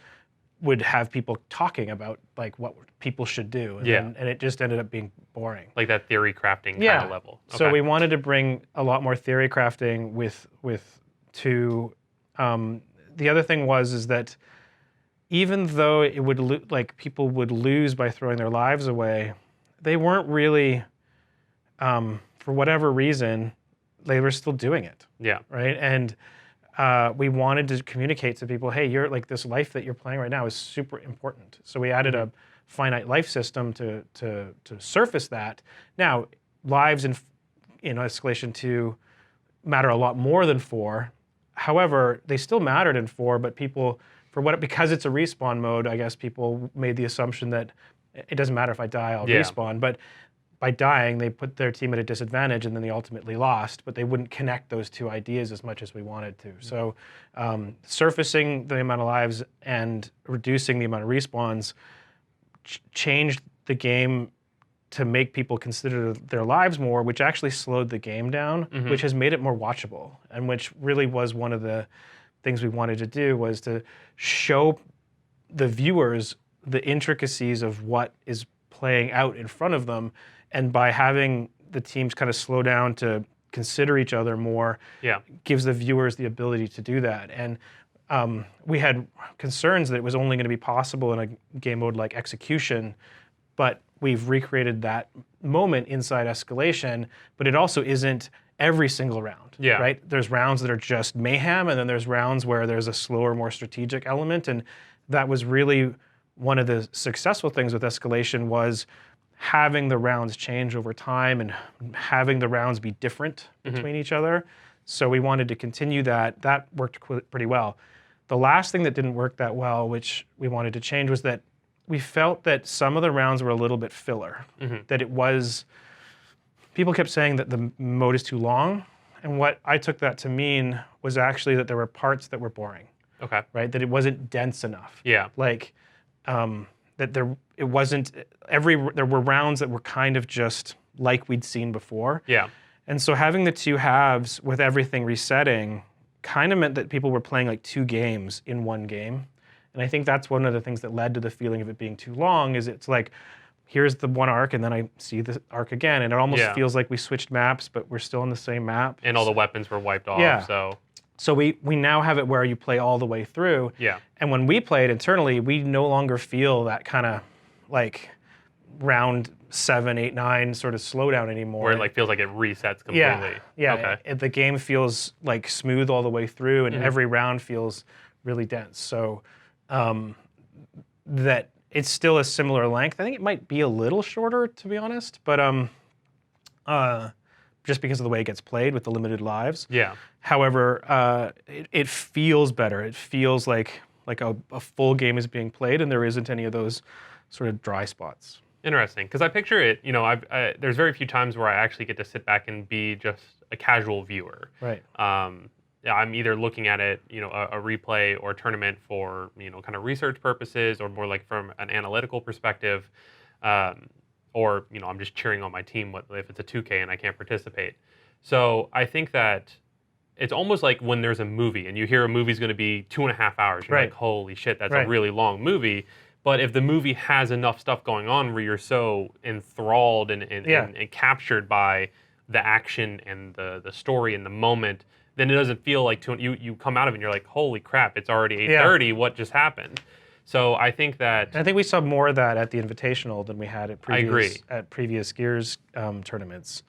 would have people talking about like what people should do, and it just ended up being boring. Like that theory crafting kind of level. So we wanted to bring a lot more theory crafting to. The other thing is that even though it would like people would lose by throwing their lives away, they weren't really, for whatever reason, they were still doing it. Yeah. Right. And we wanted to communicate to people, hey, you're like this life that you're playing right now is super important. So we added a finite life system to surface that. Now, lives in Escalation 2 matter a lot more than 4. However, they still mattered in 4, but people, because it's a respawn mode, I guess people made the assumption that it doesn't matter if I die, I'll respawn. But by dying, they put their team at a disadvantage, and then they ultimately lost, but they wouldn't connect those two ideas as much as we wanted to. So surfacing the amount of lives and reducing the amount of respawns changed the game to make people consider their lives more, which actually slowed the game down, which has made it more watchable, and which really was one of the things we wanted to do, was to show the viewers the intricacies of what is playing out in front of them. And by having the teams kind of slow down to consider each other more, gives the viewers the ability to do that. And we had concerns that it was only going to be possible in a game mode like Execution, but we've recreated that moment inside Escalation, but it also isn't every single round, right? There's rounds that are just mayhem, and then there's rounds where there's a slower, more strategic element, and that was really one of the successful things with Escalation, was having the rounds change over time and having the rounds be different between each other. So we wanted to continue that. That worked pretty well. The last thing that didn't work that well, which we wanted to change, was that we felt that some of the rounds were a little bit filler. That it was, people kept saying that the mode is too long, and what I took that to mean was actually that there were parts that were boring. Okay. Right? That it wasn't dense enough. Yeah. Like, that it wasn't, there were rounds that were kind of just like we'd seen before. Yeah. And so having the two halves with everything resetting kind of meant that people were playing like 2 games in one game. And I think that's one of the things that led to the feeling of it being too long, is it's like, here's the one arc, and then I see the arc again, and it almost feels like we switched maps, but we're still in the same map. And all the weapons were wiped off, So we now have it where you play all the way through. Yeah. And when we play it internally, we no longer feel that kind of like round 7, 8, 9 sort of slowdown anymore. Where it like feels like it resets completely. Yeah. The game feels like smooth all the way through, and every round feels really dense. So that it's still a similar length. I think it might be a little shorter, to be honest, but just because of the way it gets played with the limited lives. Yeah. However, it feels better. It feels like a full game is being played, and there isn't any of those sort of dry spots. Interesting, because I picture it, there's very few times where I actually get to sit back and be just a casual viewer. Right. I'm either looking at it, a replay or a tournament for, kind of research purposes, or more like from an analytical perspective, or, I'm just cheering on my team if it's a 2K and I can't participate. So I think that it's almost like when there's a movie and you hear a movie's going to be 2.5 hours, you're like, holy shit, that's a really long movie. But if the movie has enough stuff going on where you're so enthralled and captured by the action and the story and the moment, then it doesn't feel like you come out of it and you're like, holy crap, it's already 8:30. What just happened? So I think we saw more of that at the Invitational than we had at previous Gears tournaments.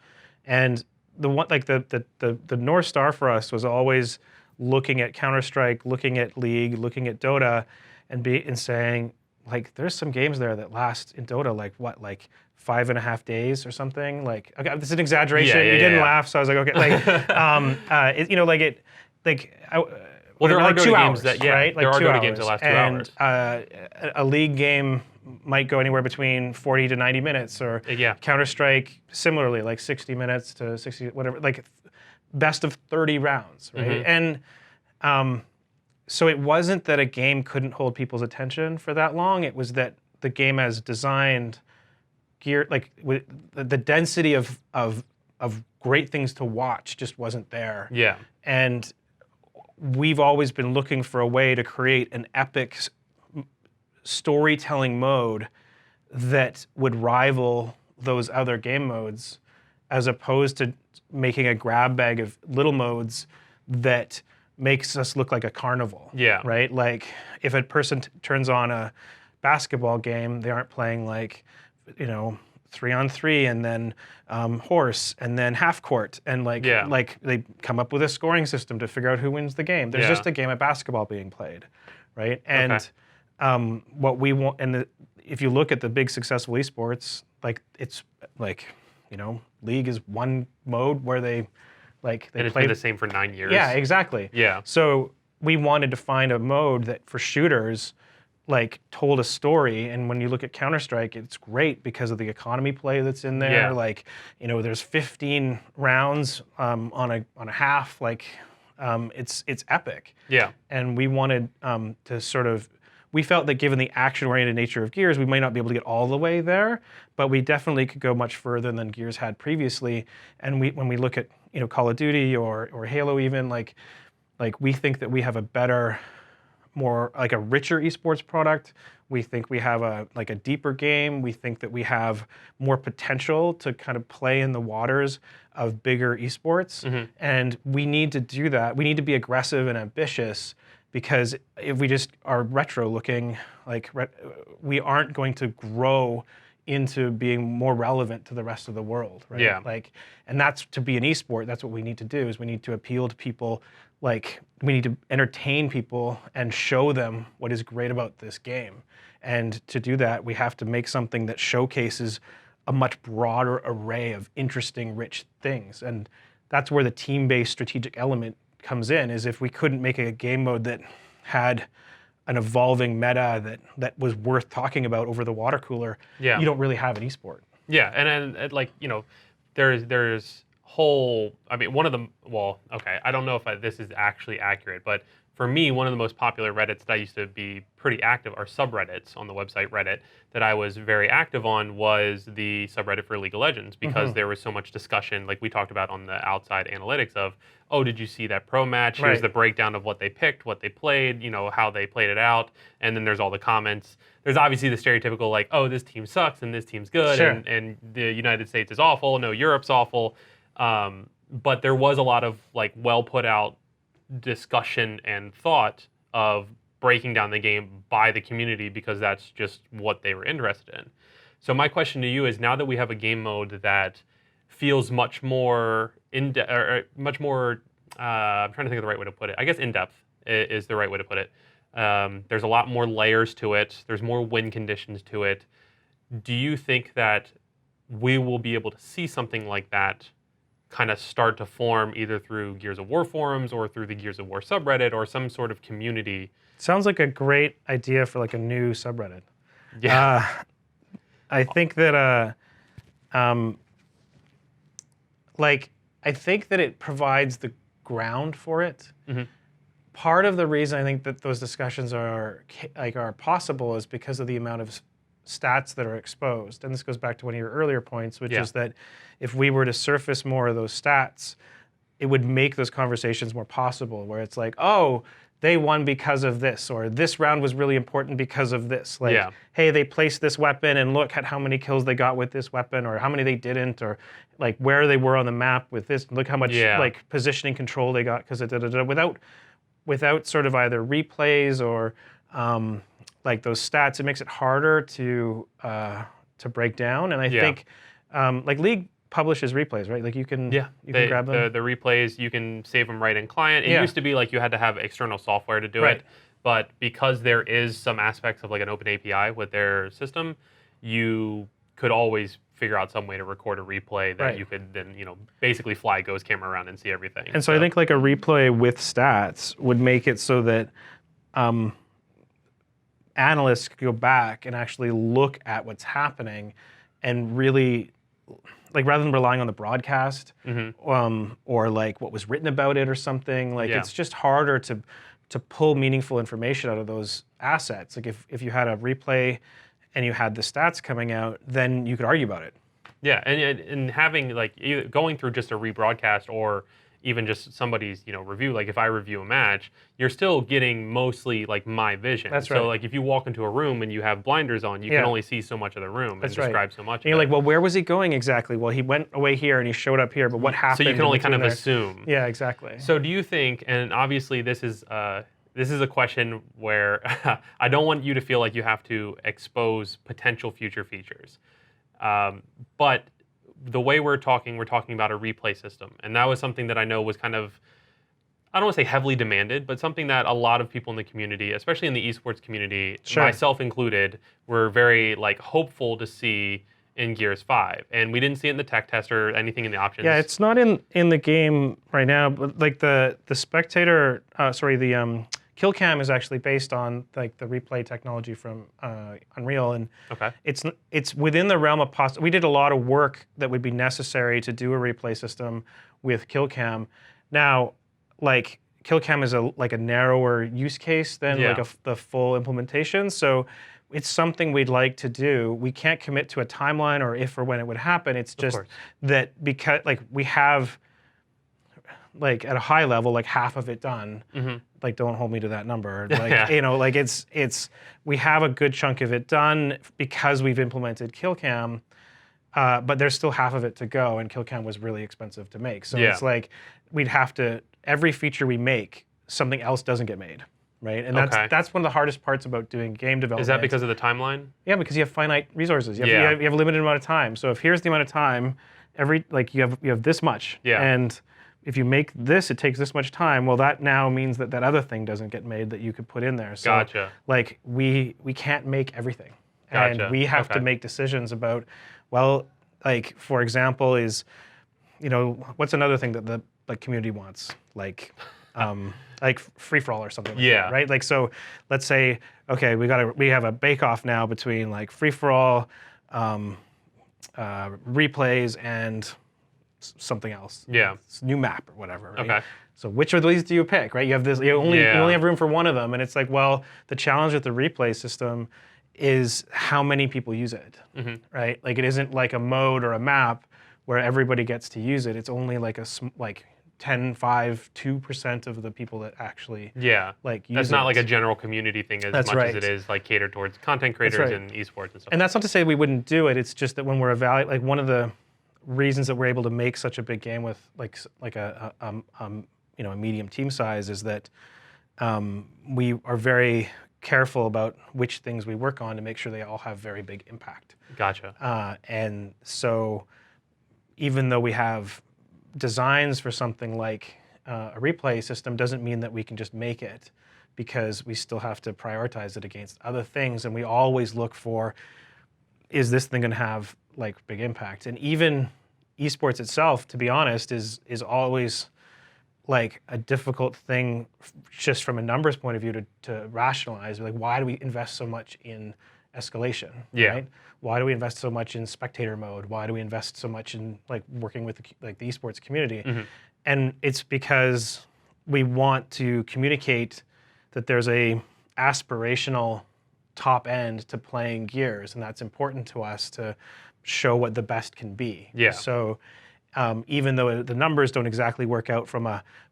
And the one, like the North Star for us was always looking at Counter-Strike, looking at League, looking at Dota, and saying, like, there's some games there that last in Dota like 5.5 days or something. Like, okay, this is an exaggeration. You didn't laugh, so I was like, okay. Well, there are 2 Dota hours, games right? There are Dota games that last 2 hours. And a League game might go anywhere between 40 to 90 minutes, or Counter-Strike similarly, like 60 minutes to 60, whatever, like best of 30 rounds, right? And so it wasn't that a game couldn't hold people's attention for that long. It was that the game as designed, geared, like with the density of great things to watch just wasn't there. Yeah. And we've always been looking for a way to create an epic storytelling mode that would rival those other game modes, as opposed to making a grab bag of little modes that makes us look like a carnival. Yeah. Right? Like if a person turns on a basketball game, they aren't playing like, 3-on-3 and then horse and then half court and like they come up with a scoring system to figure out who wins the game. There's just a game of basketball being played, right? And what we want, and if you look at the big successful esports, like it's like, League is one mode where they and it's been the same for 9 years. Yeah, exactly. Yeah. So we wanted to find a mode that for shooters told a story. And when you look at Counter-Strike, it's great because of the economy play that's in there. Yeah. There's 15 rounds on a half. It's epic. Yeah. And we wanted to sort of, we felt that given the action-oriented nature of Gears, we might not be able to get all the way there, but we definitely could go much further than Gears had previously. And when we look at Call of Duty or Halo even, we think that we have a better, more a richer esports product. We think we have a deeper game. We think that we have more potential to kind of play in the waters of bigger esports. Mm-hmm. And we need to do that. We need to be aggressive and ambitious, because if we just are retro looking, we aren't going to grow into being more relevant to the rest of the world, right? Yeah. And that's, to be an esport, that's what we need to do, is we need to appeal to people. We need to entertain people and show them what is great about this game. And to do that, we have to make something that showcases a much broader array of interesting, rich things. And that's where the team-based strategic element comes in, is if we couldn't make a game mode that had an evolving meta that was worth talking about over the water cooler, you don't really have an esport. Yeah, and there's whole, one of the, I don't know if this is actually accurate, but for me, one of the most popular Reddits that I used to be pretty active, are subreddits on the website Reddit, that I was very active on, was the subreddit for League of Legends, because there was so much discussion, like we talked about on the outside analytics of, oh, did you see that pro match? Here's the breakdown of what they picked, what they played, how they played it out, and then there's all the comments. There's obviously the stereotypical, oh, this team sucks and this team's good, and the United States is awful, no, Europe's awful. But there was a lot of well put out discussion and thought of breaking down the game by the community, because that's just what they were interested in. So my question to you is, now that we have a game mode that feels much more I'm trying to think of the right way to put it. I guess in-depth is the right way to put it. There's a lot more layers to it. There's more win conditions to it. Do you think that we will be able to see something like that kind of start to form, either through Gears of War forums or through the Gears of War subreddit or some sort of community? Sounds like a great idea for a new subreddit. Yeah. I think that I think that it provides the ground for it. Mm-hmm. Part of the reason I think that those discussions are possible is because of the amount of stats that are exposed. And this goes back to one of your earlier points, which is that if we were to surface more of those stats, it would make those conversations more possible, where it's oh, they won because of this, or this round was really important because of this. Hey, they placed this weapon and look at how many kills they got with this weapon, or how many they didn't, or where they were on the map with this. Look how much positioning control they got because of without sort of either replays or those stats. It makes it harder to break down. And I think League publishes replays, right? You can grab them. The replays, you can save them right in client. It used to be you had to have external software to do it, but because there is some aspects of an open API with their system, you could always figure out some way to record a replay that you could then basically fly Ghost camera around and see everything. And so I think a replay with stats would make it so that analysts could go back and actually look at what's happening and really, rather than relying on the broadcast, or what was written about it or something, it's just harder to pull meaningful information out of those assets. If you had a replay and you had the stats coming out, then you could argue about it. Yeah, and having like either going through just a rebroadcast or even just somebody's review. Like if I review a match, you're still getting mostly like my vision. That's So right. like if you walk into a room and you have blinders on, you can only see so much of the room and describe so much. And you're like, well, where was he going exactly? Well, he went away here and he showed up here, but what happened? So you can only kind of there? assume. Yeah, exactly. So do you think? And obviously this is a question where I don't want you to feel like you have to expose potential future features. But the way we're talking about a replay system. And that was something that I know was kind of, I don't want to say heavily demanded, but something that a lot of people in the community, especially in the esports community, myself included, were very like hopeful to see in Gears 5. And we didn't see it in the tech test or anything in the options. Yeah, it's not in the game right now, but like the spectator, the kill cam is actually based on like the replay technology from Unreal, and it's within the realm of possible. We did a lot of work that would be necessary to do a replay system with kill cam. Now, like kill cam is a narrower use case than the full implementation, so it's something we'd like to do. We can't commit to a timeline or if or when it would happen. It's just that because like we have like at a high level like half of it done. Like don't hold me to that number. Like like it's we have a good chunk of it done because we've implemented kill cam, but there's still half of it to go, and kill cam was really expensive to make. So it's like we'd have to every feature we make, something else doesn't get made. Right, and that's one of the hardest parts about doing game development. Is that because of the timeline? Yeah, because you have finite resources. You have a limited amount of time. So if here's the amount of time, you have this much. And if you make this, it takes this much time. Well, that now means that other thing doesn't get made that you could put in there. So like we can't make everything, and we have to make decisions about. Well, like for example, is what's another thing that the community wants, like free for all or something like that, right? Like so let's say okay, we have a bake off now between like free for all, replays and something else. It's a new map or whatever, right? So which of these do you pick, right? You have this you only have room for one of them, and it's like, well, the challenge with the replay system is how many people use it. Right? Like it isn't like a mode or a map where everybody gets to use it. It's only like 10, 5, 2% of the people that actually like use it. That's not like a general community thing as much as it is like catered towards content creators and esports and stuff. And that's not to say we wouldn't do it. It's just that when we're evaluating, like one of the reasons that we're able to make such a big game with like a medium team size is that we are very careful about which things we work on to make sure they all have very big impact. And so even though we have designs for something like a replay system, doesn't mean that we can just make it, because we still have to prioritize it against other things, and we always look for, is this thing going to have like big impact? And even esports itself, to be honest, is always like a difficult thing just from a numbers point of view to rationalize. Like, why do we invest so much in escalation? Right? Why do we invest so much in spectator mode? Why do we invest so much in like working with the esports community? And it's because we want to communicate that there's a aspirational top end to playing Gears, and that's important to us to show what the best can be. So even though the numbers don't exactly work out from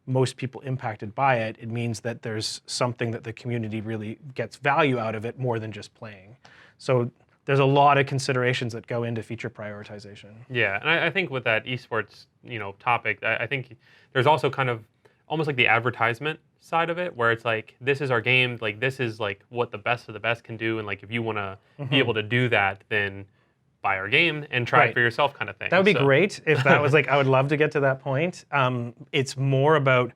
most people impacted by it, it means that there's something that the community really gets value out of it more than just playing. So there's a lot of considerations that go into feature prioritization. And I think with that esports topic, I think there's also kind of almost like the advertisement side of it, where it's like, this is our game, like this is like what the best of the best can do, and like if you want to be able to do that, then buy our game and try it for yourself, kind of thing. That would be great if that was like, I would love to get to that point. It's more about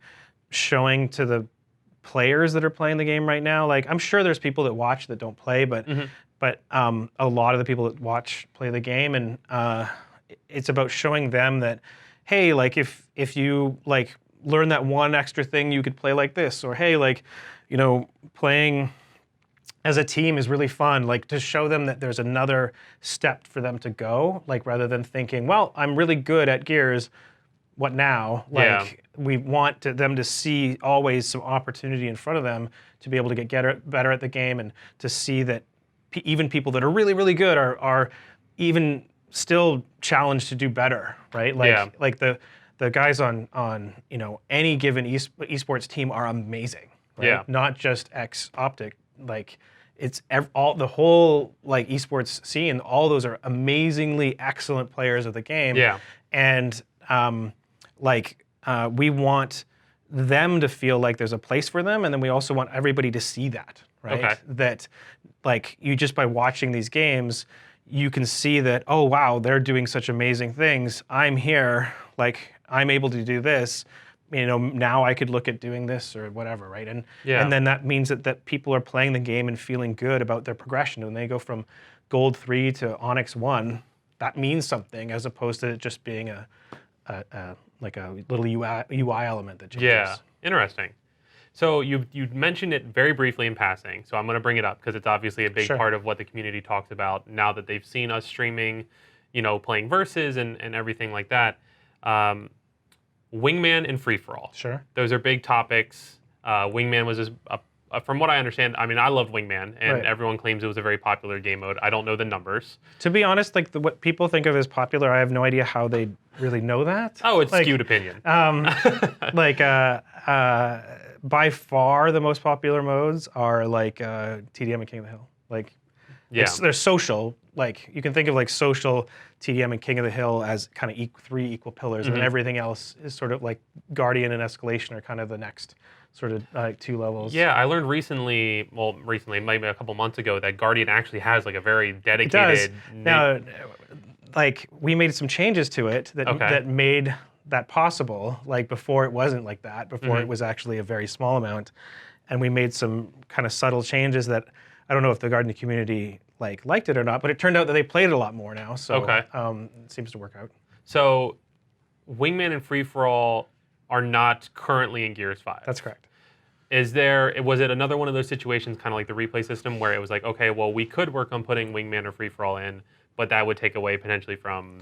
showing to the players that are playing the game right now. Like, I'm sure there's people that watch that don't play, but a lot of the people that play the game, and it's about showing them that, hey, like if you like learn that one extra thing, you could play like this, or hey, like playing as a team is really fun, like to show them that there's another step for them to go, like rather than thinking, well, I'm really good at Gears, what now? Like we want them to see always some opportunity in front of them to be able to get better at the game, and to see that even people that are really, really good are even still challenged to do better, right? Like the guys on any given esports team are amazing, right? Yeah. Not just X Optic, like it's the whole like esports scene. All those are amazingly excellent players of the game. Yeah. And we want them to feel like there's a place for them, and then we also want everybody to see that, right? Okay. That like you just by watching these games, you can see that, oh wow, they're doing such amazing things. I'm here, like I'm able to do this. Now I could look at doing this or whatever, right? And then that means that people are playing the game and feeling good about their progression. When they go from Gold 3 to Onyx 1, that means something as opposed to it just being a little UI element that changes. Yeah, interesting. So you mentioned it very briefly in passing, so I'm going to bring it up because it's obviously a big part of what the community talks about now that they've seen us streaming, playing versus and everything like that. Wingman and free-for-all. Sure. Those are big topics. Wingman was from what I understand, I mean, I loved Wingman, and everyone claims it was a very popular game mode. I don't know the numbers. To be honest, like what people think of as popular, I have no idea how they really know that. Oh, it's skewed opinion. By far the most popular modes are like TDM and King of the Hill. They're social. Like you can think of like social, TDM, and King of the Hill as kind of three equal pillars, and then everything else is sort of like Guardian and Escalation are kind of the next sort of 2 levels. Yeah, I learned recently, maybe a couple months ago, that Guardian actually has like a very dedicated. It does. Now, like we made some changes to it that made that possible. Like before, it wasn't like that. Before, it was actually a very small amount, and we made some kind of subtle changes that I don't know if the Guardian community liked it or not, but it turned out that they played it a lot more now. So it seems to work out. So, Wingman and Free for All are not currently in Gears 5. That's correct. Was it another one of those situations, kind of like the replay system, where it was like, okay, well, we could work on putting Wingman or Free for All in, but that would take away potentially from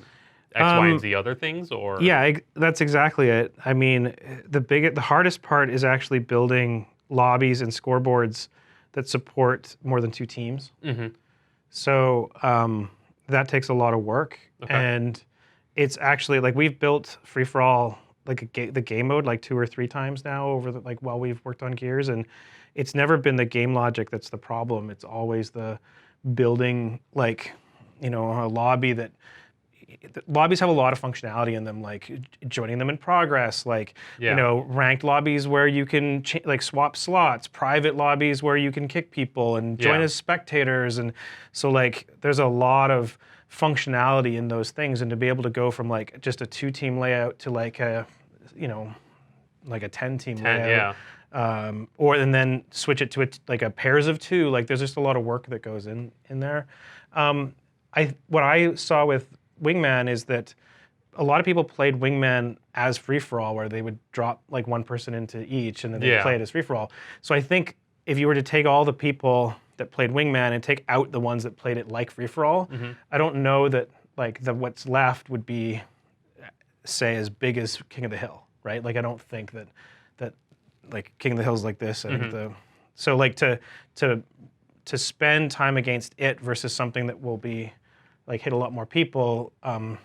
X, Y, and Z other things, or? Yeah, that's exactly it. I mean, the hardest part is actually building lobbies and scoreboards that support more than 2 teams. Mm-hmm. So that takes a lot of work, and it's actually like we've built free for all the game mode like 2 or 3 times now over while we've worked on Gears, and it's never been the game logic that's the problem. It's always the building a lobby that. Lobbies have a lot of functionality in them, like joining them in progress, ranked lobbies where you can swap slots, private lobbies where you can kick people and join as spectators, and so there's a lot of functionality in those things, and to be able to go from just a 2-team layout to a 10-team layout, and then switch it to a pairs of 2, there's just a lot of work that goes in there. What I saw with Wingman is that a lot of people played Wingman as free-for-all, where they would drop one person into each and then they'd play it as free-for-all. So I think if you were to take all the people that played Wingman and take out the ones that played it like free-for-all, I don't know that what's left would be, say, as big as King of the Hill, right? I don't think that King of the Hill's like this, and to spend time against it versus something that will be hit a lot more people, and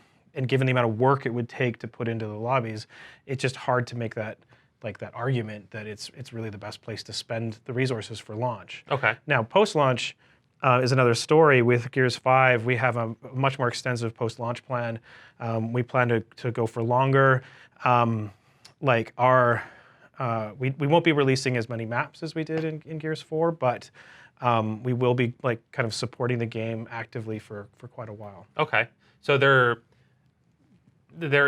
given the amount of work it would take to put into the lobbies, it's just hard to make that argument that it's really the best place to spend the resources for launch. Okay. Now, post-launch is another story. With Gears 5, we have a much more extensive post-launch plan. We plan to go for longer. We won't be releasing as many maps as we did in Gears 4, but we will be kind of supporting the game actively for quite a while. Okay, so there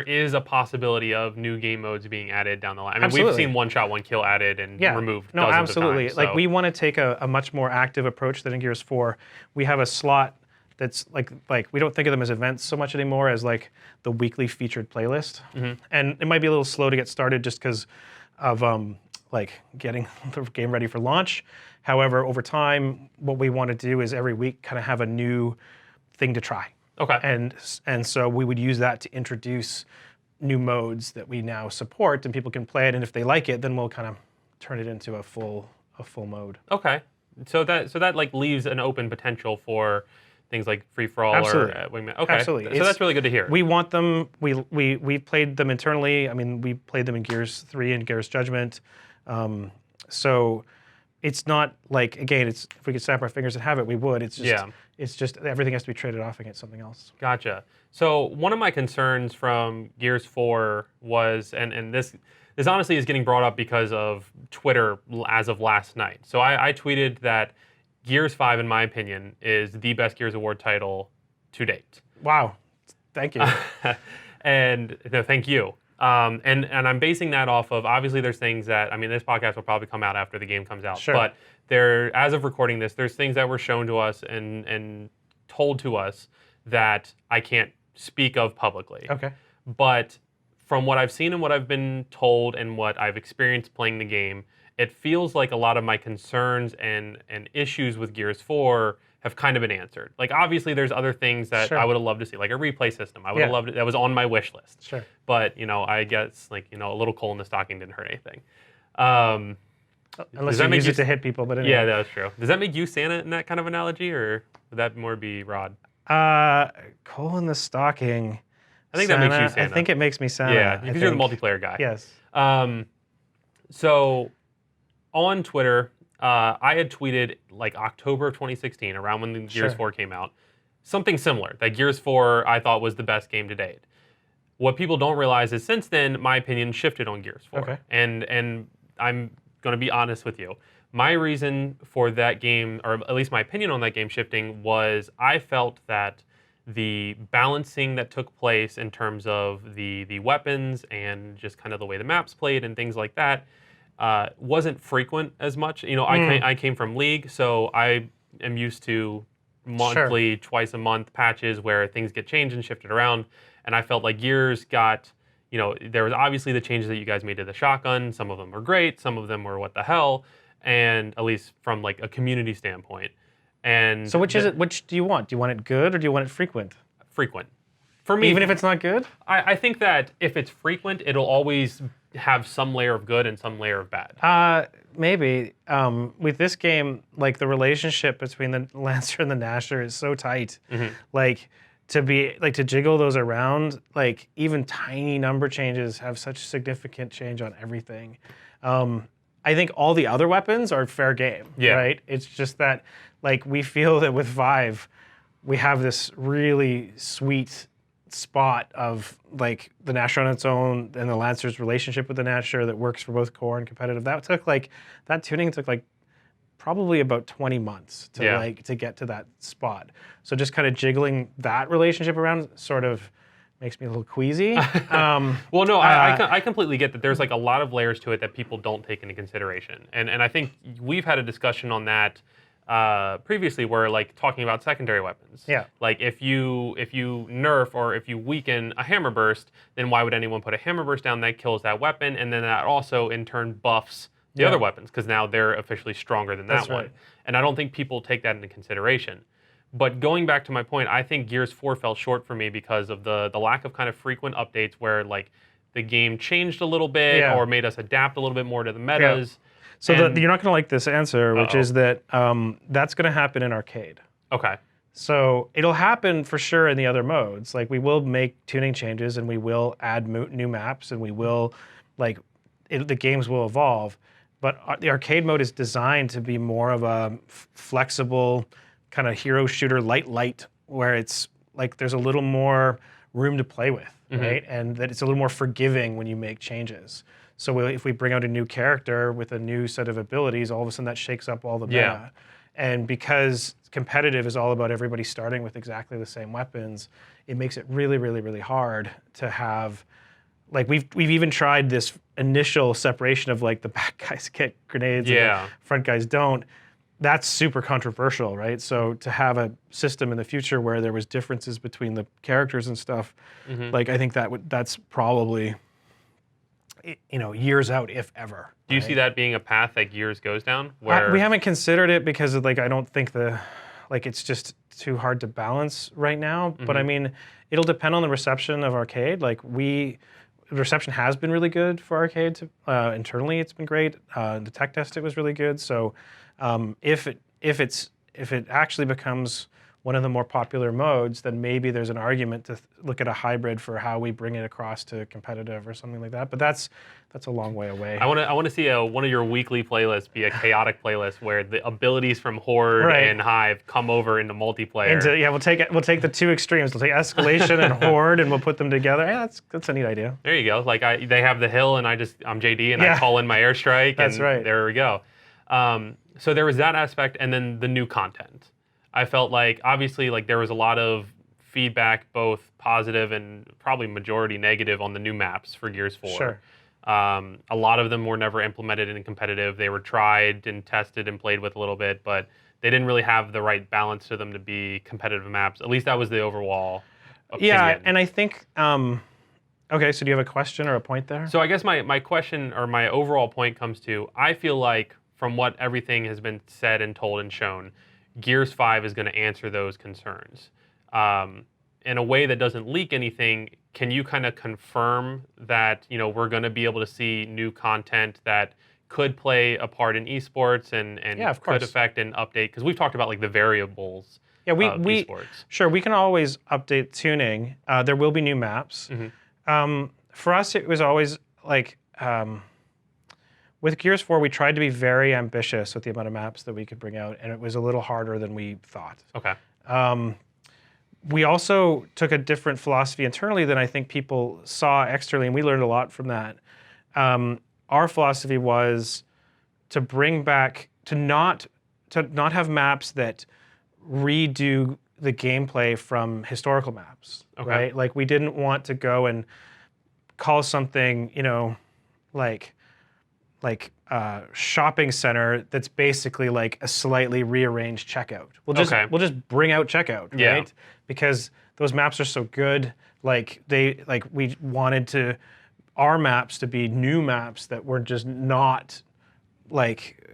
is a possibility of new game modes being added down the line. I mean, Absolutely. We've seen one-shot, one-kill added and removed No, dozens absolutely. of times. So. We want to take a much more active approach than in Gears 4. We have a slot that's we don't think of them as events so much anymore as the weekly featured playlist. And it might be a little slow to get started just because of getting the game ready for launch. However, over time, what we want to do is every week kind of have a new thing to try. Okay. And so we would use that to introduce new modes that we now support, and people can play it. And if they like it, then we'll kind of turn it into a full mode. Okay. So that leaves an open potential for things like free for all Absolutely. or wingman. Okay, Absolutely. so that's really good to hear. We want them. We played them internally. I mean, we played them in Gears 3 and Gears Judgment. So it's not like, again, it's if we could snap our fingers and have it, we would. It's just everything has to be traded off against something else. Gotcha. So one of my concerns from Gears 4 was, and this honestly is getting brought up because of Twitter as of last night. So I tweeted that Gears 5, in my opinion, is the best Gears Award title to date. Wow. Thank you. And no, thank you. And I'm basing that off of, obviously there's things that, I mean, this podcast will probably come out after the game comes out. Sure. But as of recording this, there's things that were shown to us and told to us that I can't speak of publicly. Okay. But from what I've seen and what I've been told and what I've experienced playing the game, it feels like a lot of my concerns and issues with Gears 4 have kind of been answered. Like, obviously, there's other things that I would have loved to see, like a replay system. I would have loved it. That was on my wish list. Sure. But, I guess, like, a little coal in the stocking didn't hurt anything. Unless you use it to hit people, but anyway. Yeah, that's true. Does that make you Santa in that kind of analogy, or would that more be Rod? Coal in the stocking. I think that makes you Santa. I think it makes me Santa. Yeah, because you're the multiplayer guy. Yes. So, on Twitter, I had tweeted like October of 2016, around when the Gears 4 came out, something similar, that Gears 4 I thought was the best game to date. What people don't realize is since then, my opinion shifted on Gears 4. Okay. And I'm going to be honest with you. My reason for that game, or at least my opinion on that game shifting, was I felt that the balancing that took place in terms of the weapons and just kind of the way the maps played and things like that wasn't frequent as much. I came from League, so I am used to monthly, twice a month patches where things get changed and shifted around. And I felt like Gears got, there was obviously the changes that you guys made to the shotgun. Some of them were great. Some of them were what the hell. And at least from like a community standpoint. And so which is it? Which do you want? Do you want it good or do you want it frequent? Frequent. For me, even if it's not good? I think that if it's frequent, it'll always have some layer of good and some layer of bad. Maybe. With this game, like the relationship between the Lancer and the Gnasher is so tight. Mm-hmm. Like to jiggle those around, like even tiny number changes have such significant change on everything. I think all the other weapons are fair game, right? It's just that, like, we feel that with Vive, we have this really sweet spot of, like, the Gnasher on its own and the Lancer's relationship with the Gnasher that works for both core and competitive. That tuning took, like, probably about 20 months to get to that spot. So just kind of jiggling that relationship around sort of makes me a little queasy. Well, no, I completely get that there's like a lot of layers to it that people don't take into consideration. And I think we've had a discussion on that previously where like talking about secondary weapons. Yeah. Like if you nerf or if you weaken a hammer burst, then why would anyone put a hammer burst down that kills that weapon? And then that also in turn buffs the other weapons because now they're officially stronger than that one. And I don't think people take that into consideration. But going back to my point, I think Gears 4 fell short for me because of the lack of kind of frequent updates where like the game changed a little bit or made us adapt a little bit more to the metas. So you're not going to like this answer, which is that that's going to happen in arcade. Okay. So it'll happen for sure in the other modes. Like we will make tuning changes and we will add new maps and we will the games will evolve. But the arcade mode is designed to be more of a flexible kind of hero shooter light where it's like there's a little more room to play with, right? And that it's a little more forgiving when you make changes. So if we bring out a new character with a new set of abilities, all of a sudden that shakes up all the meta. And because competitive is all about everybody starting with exactly the same weapons, it makes it really, really, really hard to have, like we've even tried this initial separation of like the back guys get grenades and the front guys don't. That's super controversial, right? So to have a system in the future where there was differences between the characters and stuff, like I think that's probably years out, if ever. Do you see that being a path that Gears goes down? Where we haven't considered it because of, I don't think it's just too hard to balance right now. But I mean, it'll depend on the reception of arcade. The reception has been really good for arcade. Internally, it's been great. The tech test, it was really good. So if it actually becomes one of the more popular modes, then maybe there's an argument to look at a hybrid for how we bring it across to competitive or something like that. But that's a long way away. I want to see one of your weekly playlists be a chaotic playlist where the abilities from Horde and Hive come over into multiplayer. We'll take the two extremes. We'll take Escalation and Horde, and we'll put them together. Yeah, that's a neat idea. There you go. Like they have the hill, and I'm JD, and I call in my airstrike. That's and right. There we go. So there was that aspect, and then the new content. I felt like obviously like there was a lot of feedback, both positive and probably majority negative, on the new maps for Gears 4. Sure. A lot of them were never implemented in competitive. They were tried and tested and played with a little bit, but they didn't really have the right balance to them to be competitive maps. At least that was the overall opinion. Yeah, and I think, okay, so do you have a question or a point there? So I guess my question or my overall point comes to, I feel like from what everything has been said and told and shown, Gears 5 is going to answer those concerns. In a way that doesn't leak anything, can you kind of confirm that we're going to be able to see new content that could play a part in esports and could affect and update? Because we've talked about like the variables of esports. Sure, we can always update tuning. There will be new maps. Mm-hmm. For us, it was always like, with Gears 4, we tried to be very ambitious with the amount of maps that we could bring out, and it was a little harder than we thought. Okay. We also took a different philosophy internally than I think people saw externally, and we learned a lot from that. Our philosophy was to bring back, to not have maps that redo the gameplay from historical maps, right? Like we didn't want to go and call something, like shopping center that's basically like a slightly rearranged checkout. We'll just bring out checkout, right? Because those maps are so good. We wanted our maps to be new maps that were just not like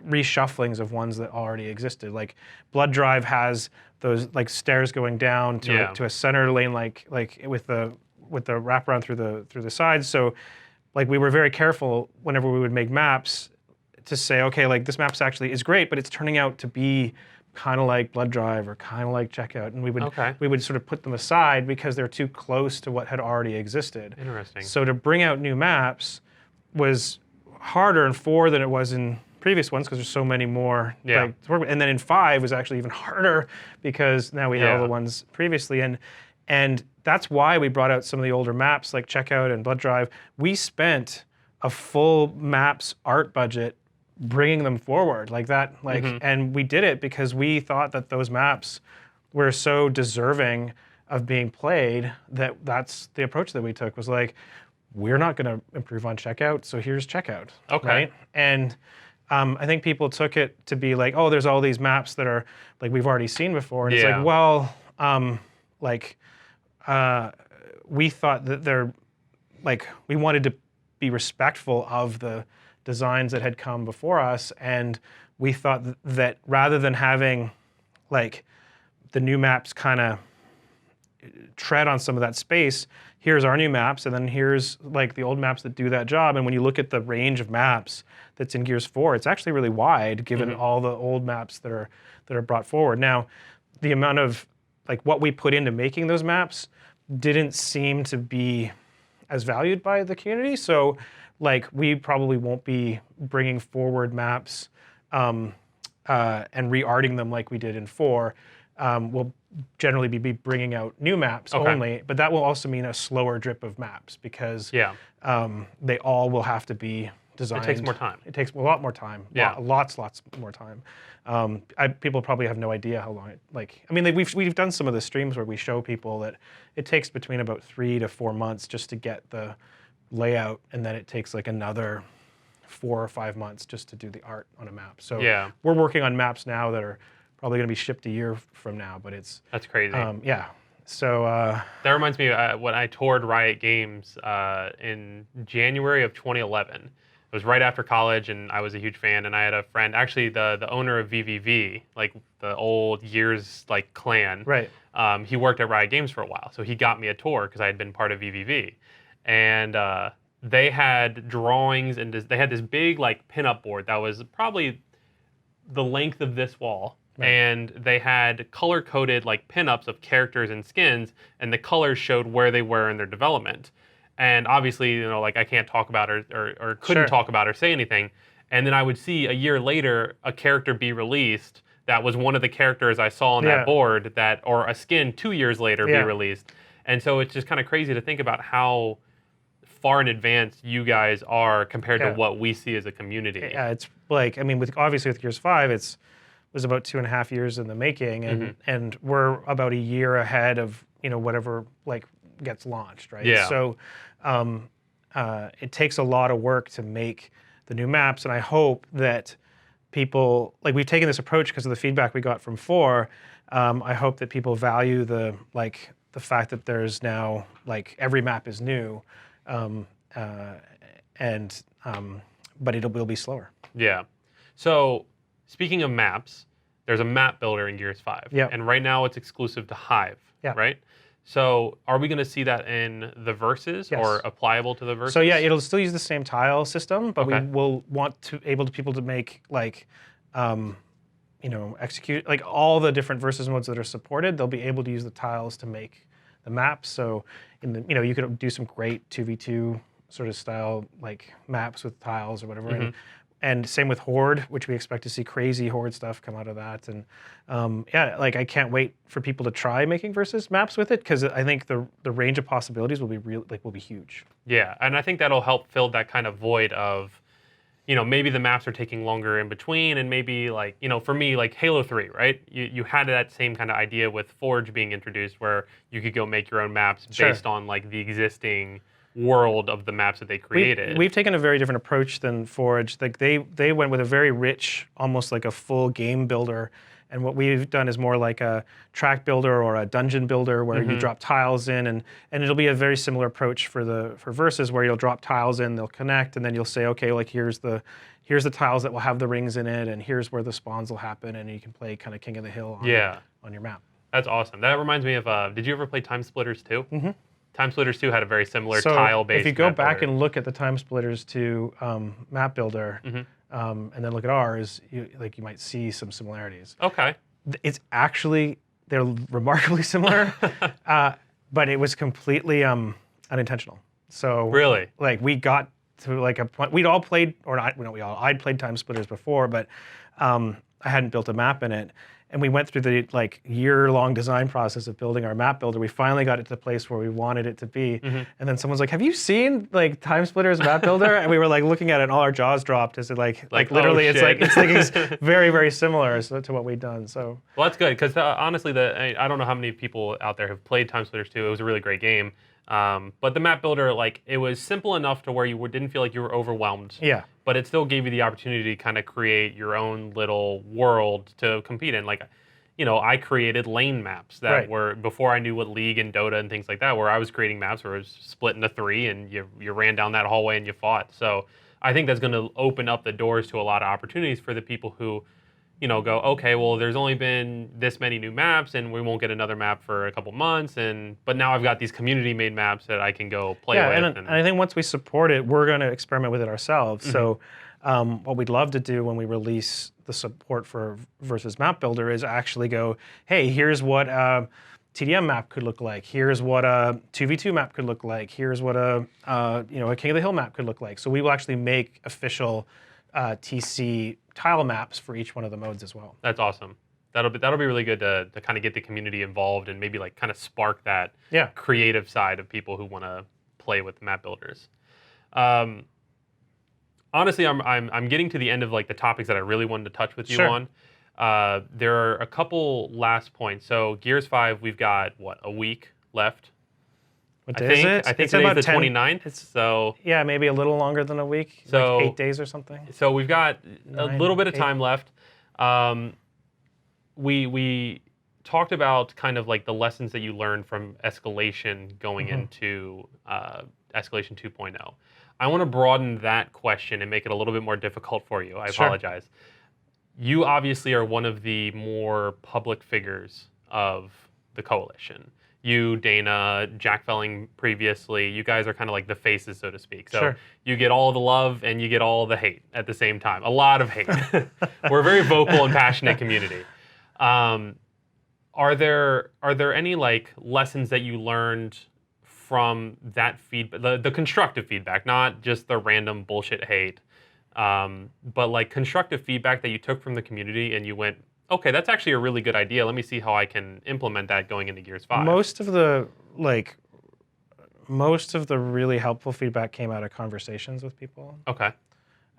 reshufflings of ones that already existed. Like Blood Drive has those like stairs going down to a center lane, like with the wraparound through the sides. So like we were very careful whenever we would make maps to say, okay, like this map's actually is great, but it's turning out to be kind of like Blood Drive or kind of like Checkout, and we would sort of put them aside because they're too close to what had already existed. Interesting. So to bring out new maps was harder in 4 than it was in previous ones because there's so many more to work with. And then in 5 was actually even harder because now we had all the ones previously, and that's why we brought out some of the older maps like Checkout and Blood Drive. We spent a full maps art budget bringing them forward like that, and we did it because we thought that those maps were so deserving of being played that's the approach that we took, was like, we're not going to improve on Checkout, so here's Checkout. Okay. Right? And I think people took it to be like, oh, there's all these maps that are like we've already seen before, and it's like, well, we thought that they're like, we wanted to be respectful of the designs that had come before us, and we thought that rather than having like the new maps kind of tread on some of that space, here's our new maps, and then here's like the old maps that do that job. And when you look at the range of maps that's in Gears 4, it's actually really wide given all the old maps that are brought forward. Now, the amount of like what we put into making those maps didn't seem to be as valued by the community, so like we probably won't be bringing forward maps and re-arting them like we did in 4. We'll generally be bringing out new maps only, but that will also mean a slower drip of maps because they all will have to be designed. It takes more time. It takes a lot more time. Yeah. Lots more time. People probably have no idea how long we've done some of the streams where we show people that it takes between about 3 to 4 months just to get the layout, and then it takes like another 4 or 5 months just to do the art on a map. So we're working on maps now that are probably going to be shipped a year from now, but that's crazy. So that reminds me when I toured Riot Games in January of 2011. It was right after college, and I was a huge fan. And I had a friend, actually the owner of VVV, like the old Years like clan. Right. He worked at Riot Games for a while, so he got me a tour because I had been part of VVV. And they had drawings, and they had this big like pinup board that was probably the length of this wall, and they had color-coded like pinups of characters and skins, and the colors showed where they were in their development. And obviously, you know, like I can't talk about or couldn't talk about or say anything. And then I would see a year later a character be released that was one of the characters I saw on that board, that, or a skin 2 years later be released. And so it's just kind of crazy to think about how far in advance you guys are compared to what we see as a community. Yeah, it's like, I mean, obviously with Gears 5, it was about 2.5 years in the making, and we're about a year ahead of, you know, whatever like gets launched, right? Yeah. So it takes a lot of work to make the new maps, and I hope that people, like, we've taken this approach because of the feedback we got from 4. I hope that people value the fact that there's now, like, every map is new, but it will be slower. Yeah. So speaking of maps, there's a map builder in Gears 5. Yeah. And right now it's exclusive to Hive, right? So are we going to see that in the Versus or applicable to the Versus? So yeah, it'll still use the same tile system, but we will want to people to make, like, you know, execute like all the different Versus modes that are supported. They'll be able to use the tiles to make the maps. So in the, you know, you could do some great 2v2 sort of style like maps with tiles or whatever. And same with Horde, which we expect to see crazy Horde stuff come out of that. And yeah, like I can't wait for people to try making Versus maps with it, because I think the range of possibilities will be huge. Yeah, and I think that'll help fill that kind of void of, you know, maybe the maps are taking longer in between, and maybe, like, you know, for me, like Halo 3, right? You had that same kind of idea with Forge being introduced, where you could go make your own maps based on like the existing world of the maps that they created. We've taken a very different approach than Forge. Like they went with a very rich, almost like a full game builder, and what we've done is more like a track builder or a dungeon builder, where you drop tiles in, and it'll be a very similar approach for Versus, where you'll drop tiles in, they'll connect, and then you'll say, okay, like here's the tiles that will have the rings in it, and here's where the spawns will happen, and you can play kind of King of the Hill on your map. That's awesome. That reminds me of, did you ever play Time Splitters 2? Time Splitters 2 had a very similar tile-based. If you go back and look at the Time Splitters 2 map builder, and then look at ours, you might see some similarities. Okay. It's actually, they're remarkably similar, but it was completely unintentional. So really, like we got to like a point, we'd all played, or not, I'd played Time Splitters before, but I hadn't built a map in it. And we went through the like year-long design process of building our map builder. We finally got it to the place where we wanted it to be. And then someone's like, "Have you seen like Time Splitters map builder?" And we were like looking at it, and all our jaws dropped. As it like literally, oh, it's very, very similar to what we'd done. So well, that's good, because honestly, I don't know how many people out there have played Time Splitters 2. It was a really great game. But the map builder, like, it was simple enough to where you didn't feel like you were overwhelmed. Yeah. But it still gave you the opportunity to kind of create your own little world to compete in. Like, you know, I created lane maps that were, before I knew what League and Dota and things like that, where I was creating maps where it was split into 3 and you ran down that hallway and you fought. So I think that's going to open up the doors to a lot of opportunities for the people who, you know, go, okay, well, there's only been this many new maps, and we won't get another map for a couple months, but now I've got these community-made maps that I can go play with. And I think once we support it, we're going to experiment with it ourselves. So what we'd love to do when we release the support for Versus Map Builder is actually go, hey, here's what a TDM map could look like. Here's what a 2v2 map could look like. Here's what a King of the Hill map could look like. So we will actually make official TC tile maps for each one of the modes as well. That's awesome. That'll be really good to kind of get the community involved and maybe like kind of spark that creative side of people who want to play with map builders. Honestly, I'm getting to the end of like the topics that I really wanted to touch with you on. There are a couple last points. So Gears 5, we've got what, a week left? What day is it? I think today's the 29th. So yeah, maybe a little longer than a week, so, like 8 days or something. So we've got a little bit of time left. We talked about kind of like the lessons that you learned from Escalation going into Escalation 2.0. I want to broaden that question and make it a little bit more difficult for you. I apologize. You obviously are one of the more public figures of the Coalition. You, Dana, Jack Felling previously, you guys are kind of like the faces, so to speak. So you get all the love and you get all the hate at the same time. A lot of hate. We're a very vocal and passionate community. Are there any like lessons that you learned from that feedback, the constructive feedback, not just the random bullshit hate, but like constructive feedback that you took from the community and you went, okay, that's actually a really good idea. Let me see how I can implement that going into Gears 5. Most of the really helpful feedback came out of conversations with people. Okay.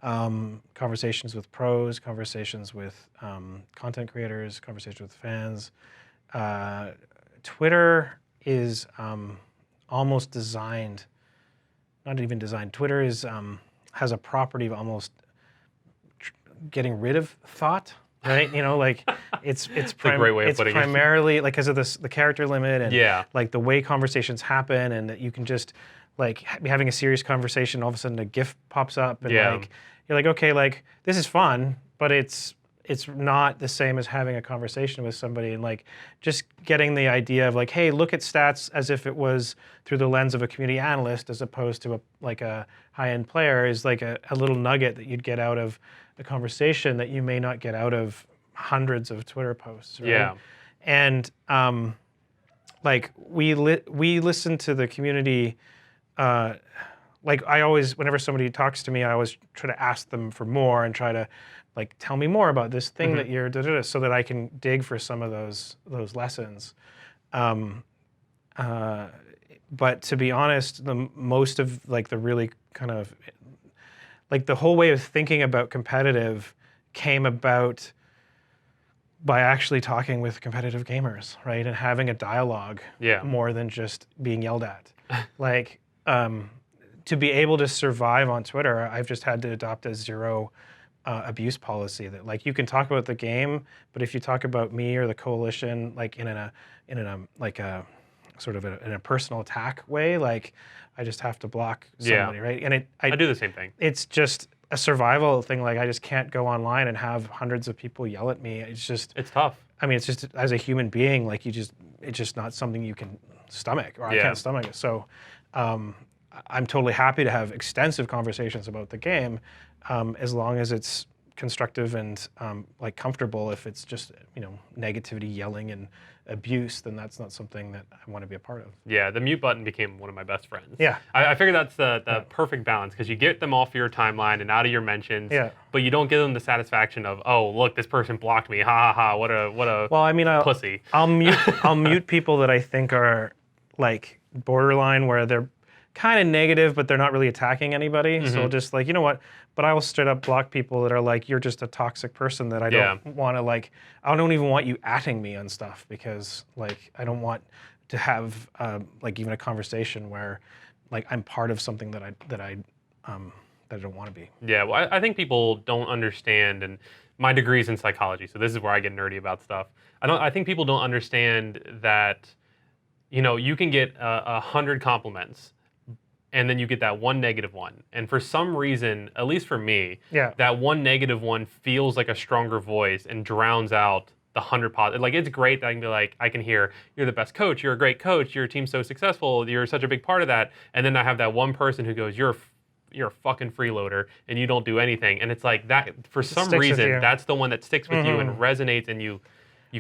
Conversations with pros, conversations with content creators, conversations with fans. Twitter is almost designed, not even designed. Twitter is has a property of almost getting rid of thought, right? You know, like it's a great way of putting it. Primarily like because of the character limit and like the way conversations happen, and that you can just like be having a serious conversation, all of a sudden a GIF pops up, and like you're like, okay, like this is fun, but it's not the same as having a conversation with somebody, and like just getting the idea of like, hey, look at stats as if it was through the lens of a community analyst as opposed to a high-end player is like a little nugget that you'd get out of a conversation that you may not get out of hundreds of Twitter posts. Right? Yeah. And like we listen to the community. Like I always, whenever somebody talks to me, I always try to ask them for more and try to like tell me more about this thing that you're so that I can dig for some of those lessons. But to be honest, most of like the really kind of like the whole way of thinking about competitive came about by actually talking with competitive gamers, right, and having a dialogue more than just being yelled at. Like to be able to survive on Twitter, I've just had to adopt a zero abuse policy that like you can talk about the game, but if you talk about me or the coalition like in a like a sort of in a personal attack way, like I just have to block somebody, right? And I do the same thing. It's just a survival thing. Like I just can't go online and have hundreds of people yell at me. It's tough. I mean, it's just as a human being, like it's just not something you can stomach, or I can't stomach it. So I'm totally happy to have extensive conversations about the game, as long as it's constructive and like comfortable. If it's just negativity, yelling, and abuse, then that's not something that I want to be a part of. Yeah, the mute button became one of my best friends. Yeah, I figured that's the perfect balance, because you get them off your timeline and out of your mentions. Yeah. But you don't give them the satisfaction of, oh, look, this person blocked me. Ha ha ha! What a well, I mean, pussy. I'll mute people that I think are like borderline, where they're kind of negative, but they're not really attacking anybody. So just like, you know what? But I will straight up block people that are like, you're just a toxic person that I don't want to like, I don't even want you atting me on stuff, because like, I don't want to have like even a conversation where like I'm part of something that I don't want to be. Yeah, well, I think people don't understand, and my degree's in psychology, so this is where I get nerdy about stuff. I think people don't understand that, you can get 100 compliments, and then you get that one negative one. And for some reason, at least for me, that one negative one feels like a stronger voice and drowns out the 100 positive. Like, it's great that I can be like, I can hear, you're the best coach, you're a great coach, your team's so successful, you're such a big part of that. And then I have that one person who goes, you're a fucking freeloader and you don't do anything. And it's like that, for some reason, that's the one that sticks with you and resonates, and you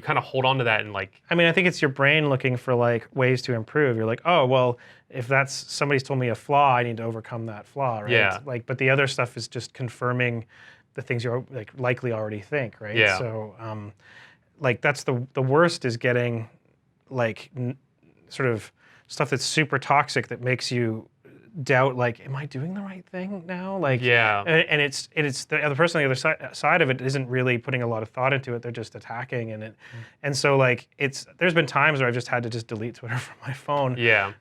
kind of hold on to that and like... I mean, I think it's your brain looking for like ways to improve. You're like, oh, well, if that's somebody's told me a flaw, I need to overcome that flaw, right? Yeah. Like, but the other stuff is just confirming the things you like likely already think, right? Yeah. So, like that's the worst, is getting like sort of stuff that's super toxic that makes you doubt, like, am I doing the right thing now? Like, and it's the other person on the other side of it isn't really putting a lot of thought into it. They're just attacking, and so like there's been times where I've just had to just delete Twitter from my phone. Yeah.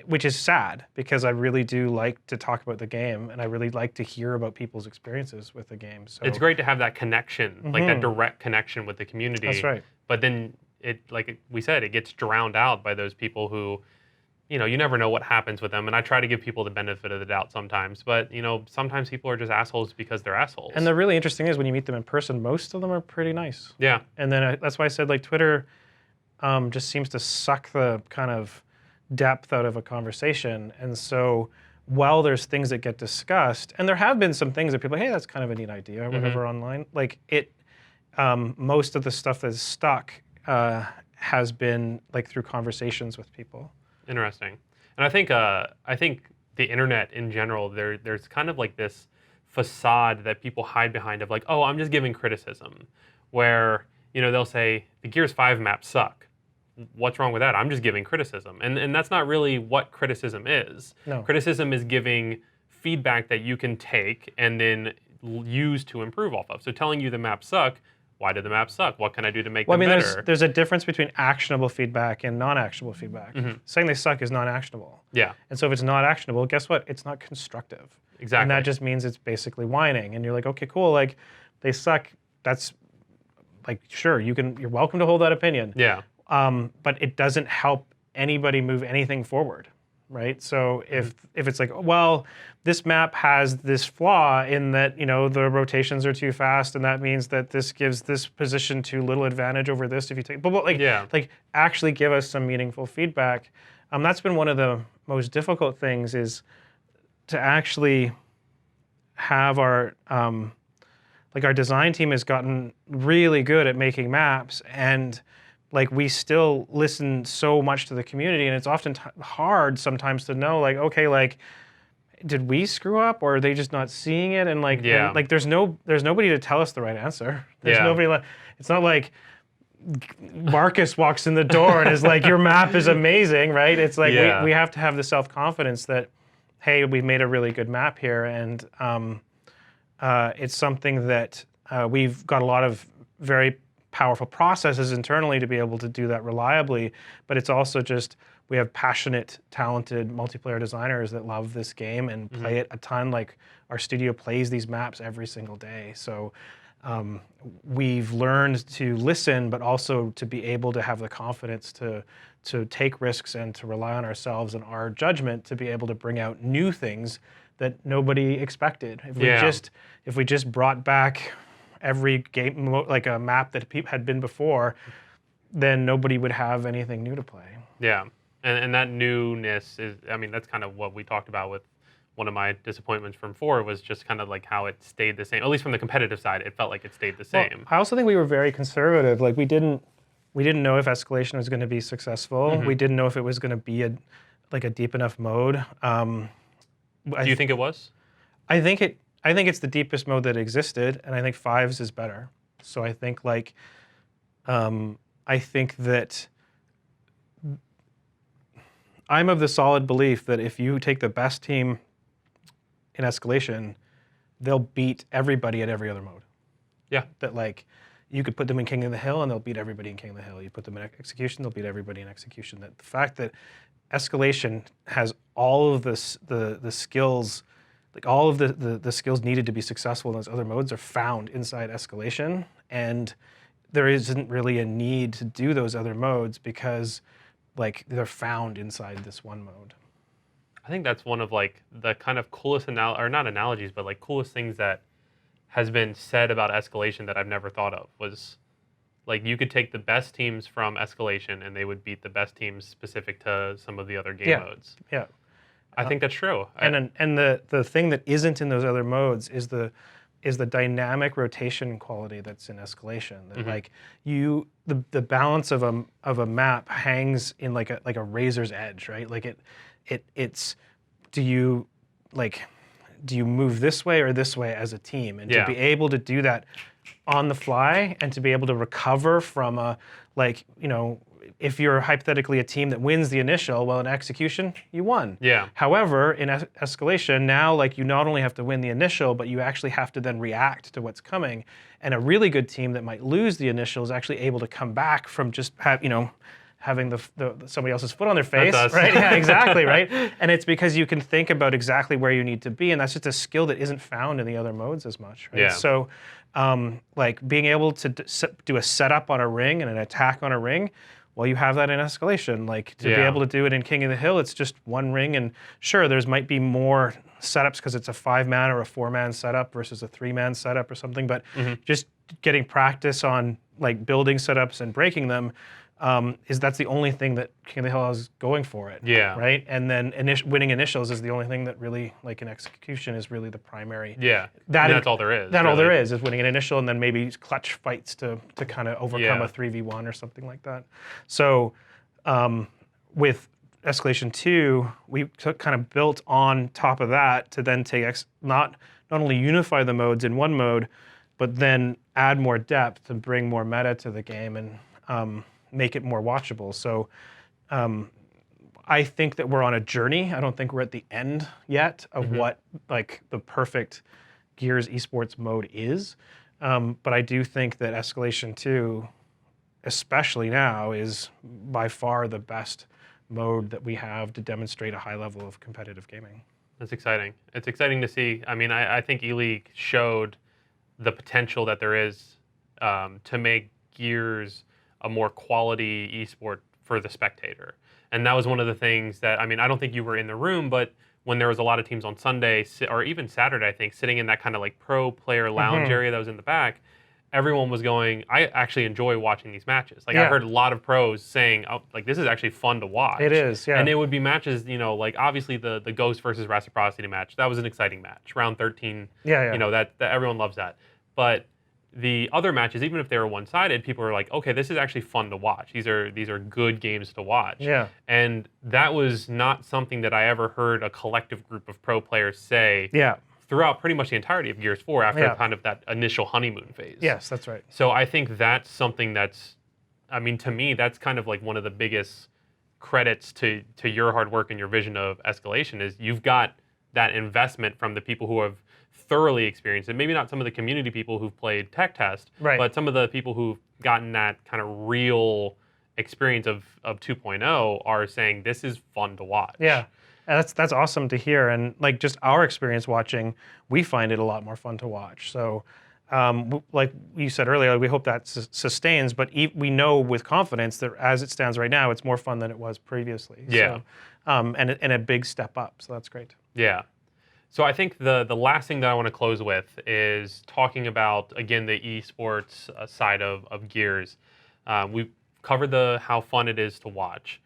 Which is sad, because I really do like to talk about the game, and I really like to hear about people's experiences with the game. So it's great to have that connection, like that direct connection with the community. That's right. But then we said, it gets drowned out by those people who, you never know what happens with them. And I try to give people the benefit of the doubt sometimes. But, sometimes people are just assholes because they're assholes. And the really interesting is when you meet them in person, most of them are pretty nice. Yeah. And then that's why I said, like, Twitter just seems to suck the kind of depth out of a conversation. And so while there's things that get discussed, and there have been some things that people, hey, that's kind of a neat idea or whatever online, like most of the stuff that's stuck has been like through conversations with people. Interesting. And I think the internet in general, there's kind of like this facade that people hide behind of like, oh, I'm just giving criticism, where they'll say the Gears 5 maps suck. What's wrong with that? I'm just giving criticism, and that's not really what criticism is. No. Criticism is giving feedback that you can take and then use to improve off of. So telling you the maps suck. Why did the map suck? What can I do to make them better? There's a difference between actionable feedback and non-actionable feedback. Saying they suck is non-actionable. Yeah. And so if it's not actionable, guess what? It's not constructive. Exactly. And that just means it's basically whining. And you're like, okay, cool. Like, they suck. That's like, sure, you're welcome to hold that opinion. Yeah. But it doesn't help anybody move anything forward, right? So if it's like, well, this map has this flaw in that, the rotations are too fast, and that means that this gives this position too little advantage over this if you take, but like actually give us some meaningful feedback. That's been one of the most difficult things, is to actually have our our design team has gotten really good at making maps, and like we still listen so much to the community, and it's often hard sometimes to know, like, okay, like, did we screw up, or are they just not seeing it? And like, there's nobody to tell us the right answer. There's nobody. It's not like Marcus walks in the door and is like, your map is amazing, right? It's like we have to have the self-confidence that, hey, we made a really good map here, and it's something that we've got a lot of very powerful processes internally to be able to do that reliably, but it's also just, we have passionate, talented multiplayer designers that love this game and play it a ton. Like, our studio plays these maps every single day. So we've learned to listen, but also to be able to have the confidence to take risks and to rely on ourselves and our judgment to be able to bring out new things that nobody expected. If we just brought back every game, like a map that had been before, then nobody would have anything new to play. Yeah, and that newness is, that's kind of what we talked about with one of my disappointments from 4, was just kind of like how it stayed the same. At least from the competitive side, it felt like it stayed the same. Well, I also think we were very conservative. Like, we didn't know if escalation was going to be successful. We didn't know if it was going to be a deep enough mode. Do you think it was? I think it's the deepest mode that existed, and I think 5's is better. So I think that I'm of the solid belief that if you take the best team in escalation, they'll beat everybody at every other mode. Yeah. That, like, you could put them in King of the Hill and they'll beat everybody in King of the Hill. You put them in execution, they'll beat everybody in execution. That the fact that escalation has all of the skills, like all of the skills needed to be successful in those other modes, are found inside escalation, and there isn't really a need to do those other modes because, like, they're found inside this one mode. I think that's one of like the kind of coolest not analogies, but like coolest things that has been said about escalation that I've never thought of, was like you could take the best teams from escalation and they would beat the best teams specific to some of the other game modes. Yeah. I think that's true. And the thing that isn't in those other modes is the dynamic rotation quality that's in escalation. That like the balance of a map hangs in like a razor's edge, right? Like it's do you move this way or this way as a team, and to be able to do that on the fly and to be able to recover from if you're hypothetically a team that wins the initial, well, in execution, you won. Yeah. However, in escalation, now, like, you not only have to win the initial, but you actually have to then react to what's coming. And a really good team that might lose the initial is actually able to come back from just having somebody else's foot on their face, right? Yeah, exactly, right? And it's because you can think about exactly where you need to be, and that's just a skill that isn't found in the other modes as much, right? Yeah. So, like, being able to do a setup on a ring and an attack on a ring, well, you have that in escalation. Like, to be able to do it in King of the Hill, it's just one ring, and sure, there's might be more setups because it's a 5-man or a 4-man setup versus a 3-man setup or something, but just getting practice on, like, building setups and breaking them is that's the only thing that King of the Hill has going for it. Yeah. Right. And then winning initials is the only thing that really, like in execution, is really the primary. Yeah. That's all there is. That's all there is winning an initial, and then maybe clutch fights to kind of overcome Yeah. a 3v1 or something like that. So with Escalation 2, we kind of built on top of that to then take not only unify the modes in one mode, but then add more depth to bring more meta to the game and make it more watchable. So I think that we're on a journey. I don't think we're at the end yet of what like the perfect Gears esports mode is. But I do think that Escalation 2, especially now, is by far the best mode that we have to demonstrate a high level of competitive gaming. That's exciting. It's exciting to see. I mean, I think E-League showed the potential that there is to make Gears a more quality esport for the spectator. And that was one of the things that, I mean, I don't think you were in the room, but when there was a lot of teams on Sunday, or even Saturday, I think, sitting in that kind of like pro player lounge area that was in the back, everyone was going, I actually enjoy watching these matches. Like I heard a lot of pros saying, oh, like this is actually fun to watch. It is, yeah. And it would be matches, you know, like obviously the Ghost versus Reciprocity match, that was an exciting match. Round 13, you know, that everyone loves that. But the other matches, even if they were one-sided, people were like, okay, this is actually fun to watch. These are good games to watch. Yeah. And that was not something that I ever heard a collective group of pro players say throughout pretty much the entirety of Gears 4 after kind of that initial honeymoon phase. Yes, that's right. So I think that's something that's, I mean, to me, that's kind of like one of the biggest credits to your hard work and your vision of Escalation is you've got that investment from the people who have thoroughly experienced it. Maybe not some of the community people who've played tech test, but some of the people who've gotten that kind of real experience of 2.0 are saying this is fun to watch. Yeah, and that's awesome to hear. And like just our experience watching, we find it a lot more fun to watch. So like you said earlier, we hope that sustains, but we know with confidence that as it stands right now, it's more fun than it was previously. Yeah. So, and a big step up, so that's great. Yeah. So I think the last thing that I want to close with is talking about, again, the esports side of Gears. We've covered how fun it is to watch.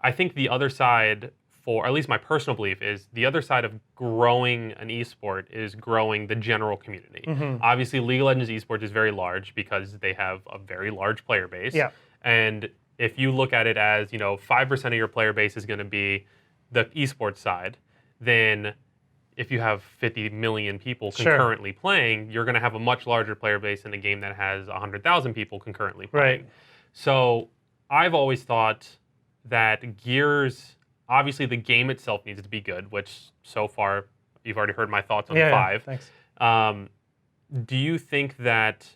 I think the other side, for at least my personal belief, is the other side of growing an esport is growing the general community. Obviously, League of Legends esports is very large because they have a very large player base. Yeah. And if you look at it as, you know, 5% of your player base is going to be the esports side, then if you have 50 million people concurrently playing, you're going to have a much larger player base in a game that has 100,000 people concurrently playing. Right. So I've always thought that Gears, obviously the game itself needs to be good, which so far you've already heard my thoughts on 5. Thanks. Do you think that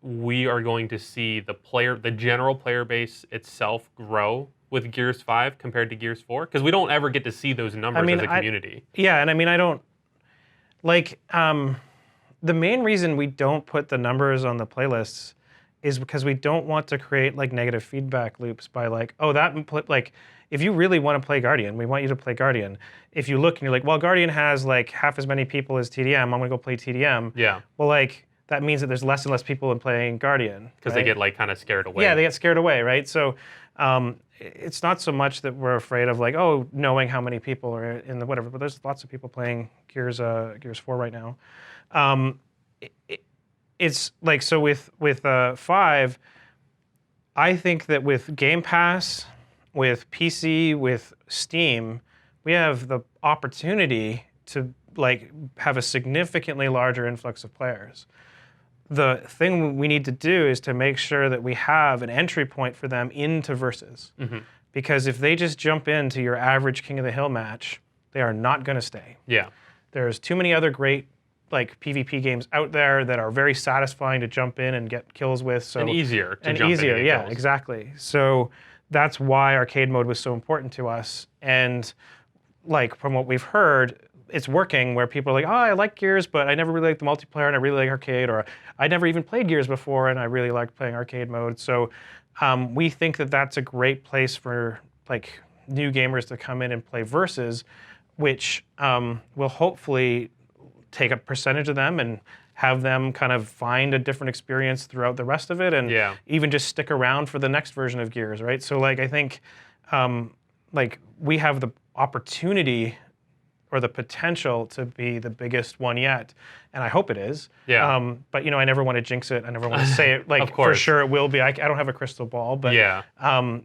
we are going to see the general player base itself grow with Gears 5 compared to Gears 4? Because we don't ever get to see those numbers as a community. And I mean, I don't, like, the main reason we don't put the numbers on the playlists is because we don't want to create, like, negative feedback loops by, like, oh, like, if you really want to play Guardian, we want you to play Guardian. If you look and you're like, well, Guardian has, like, half as many people as TDM, I'm going to go play TDM. Yeah. Well, like, that means that there's less and less people in playing Guardian. Because they get, like, kind of scared away. Yeah, they get scared away, right? So it's not so much that we're afraid of, like, oh, knowing how many people are in the whatever, but there's lots of people playing Gears 4 right now. It's like, so with 5, I think that with Game Pass, with PC, with Steam, we have the opportunity to, like, have a significantly larger influx of players. The thing we need to do is to make sure that we have an entry point for them into Versus. Because if they just jump into your average King of the Hill match, they are not going to stay. Yeah. There's too many other great, like, PvP games out there that are very satisfying to jump in and get kills with. So, and easier to jump in and get yeah, kills. Exactly. So that's why arcade mode was so important to us. And, like, from what we've heard, it's working where people are like, oh, I like Gears, but I never really liked the multiplayer and I really like arcade, or I never even played Gears before and I really liked playing arcade mode. So we think that that's a great place for, like, new gamers to come in and play Versus, which will hopefully take a percentage of them and have them kind of find a different experience throughout the rest of it, and even just stick around for the next version of Gears, right? So like I think like we have the opportunity or the potential to be the biggest one yet, and I hope it is. Yeah. But I never want to jinx it. I never want to say it like for sure it will be. I don't have a crystal ball, but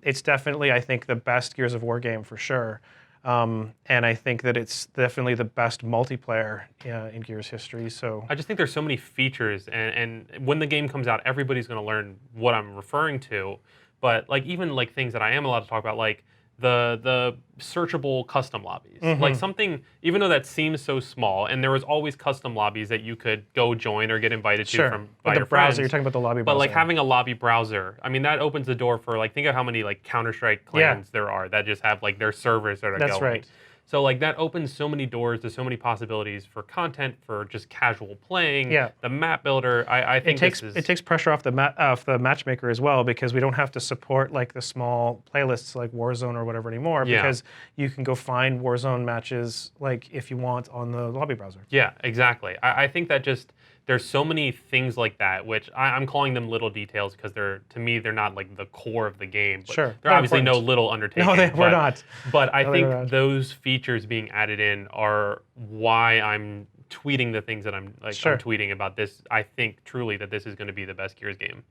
it's definitely, I think, the best Gears of War game for sure. And I think that it's definitely the best multiplayer in Gears history. So I just think there's so many features, and when the game comes out, everybody's going to learn what I'm referring to. But like even like things that I am allowed to talk about, like the searchable custom lobbies, like something, even though that seems so small, and there was always custom lobbies that you could go join or get invited to from by the your browser. friends. You're talking about the lobby browser. But like having a lobby browser, I mean, that opens the door for like, think of how many like Counter-Strike clans there are that just have like their servers that are going. That's right. So like that opens so many doors to so many possibilities for content, for just casual playing. Yeah. The map builder, I think it takes pressure off the matchmaker as well, because we don't have to support like the small playlists like Warzone or whatever anymore, because you can go find Warzone matches like if you want on the lobby browser. Yeah, exactly. I think that just there's so many things like that, which I'm calling them little details because to me they're not like the core of the game. But they're obviously no little undertaking. No, we're not. But I think those features being added in are why I'm tweeting the things that I'm I'm tweeting about this. I think truly that this is going to be the best Gears game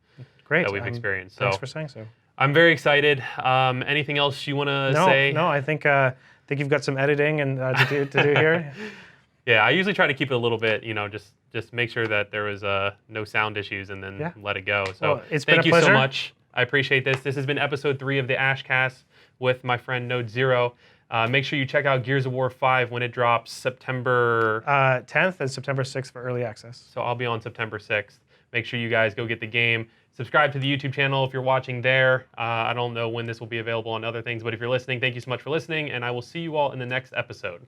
that we've experienced. So thanks for saying so. I'm very excited. Anything else you want to say? No, I think you've got some editing and to do here. Yeah, I usually try to keep it a little bit, just make sure that there was no sound issues and then let it go. So thank you so much. I appreciate this. This has been episode 3 of the Ashcast with my friend Nodezero. Make sure you check out Gears of War 5 when it drops September 10th and September 6th for early access. So I'll be on September 6th. Make sure you guys go get the game. Subscribe to the YouTube channel if you're watching there. I don't know when this will be available on other things, but if you're listening, thank you so much for listening, and I will see you all in the next episode.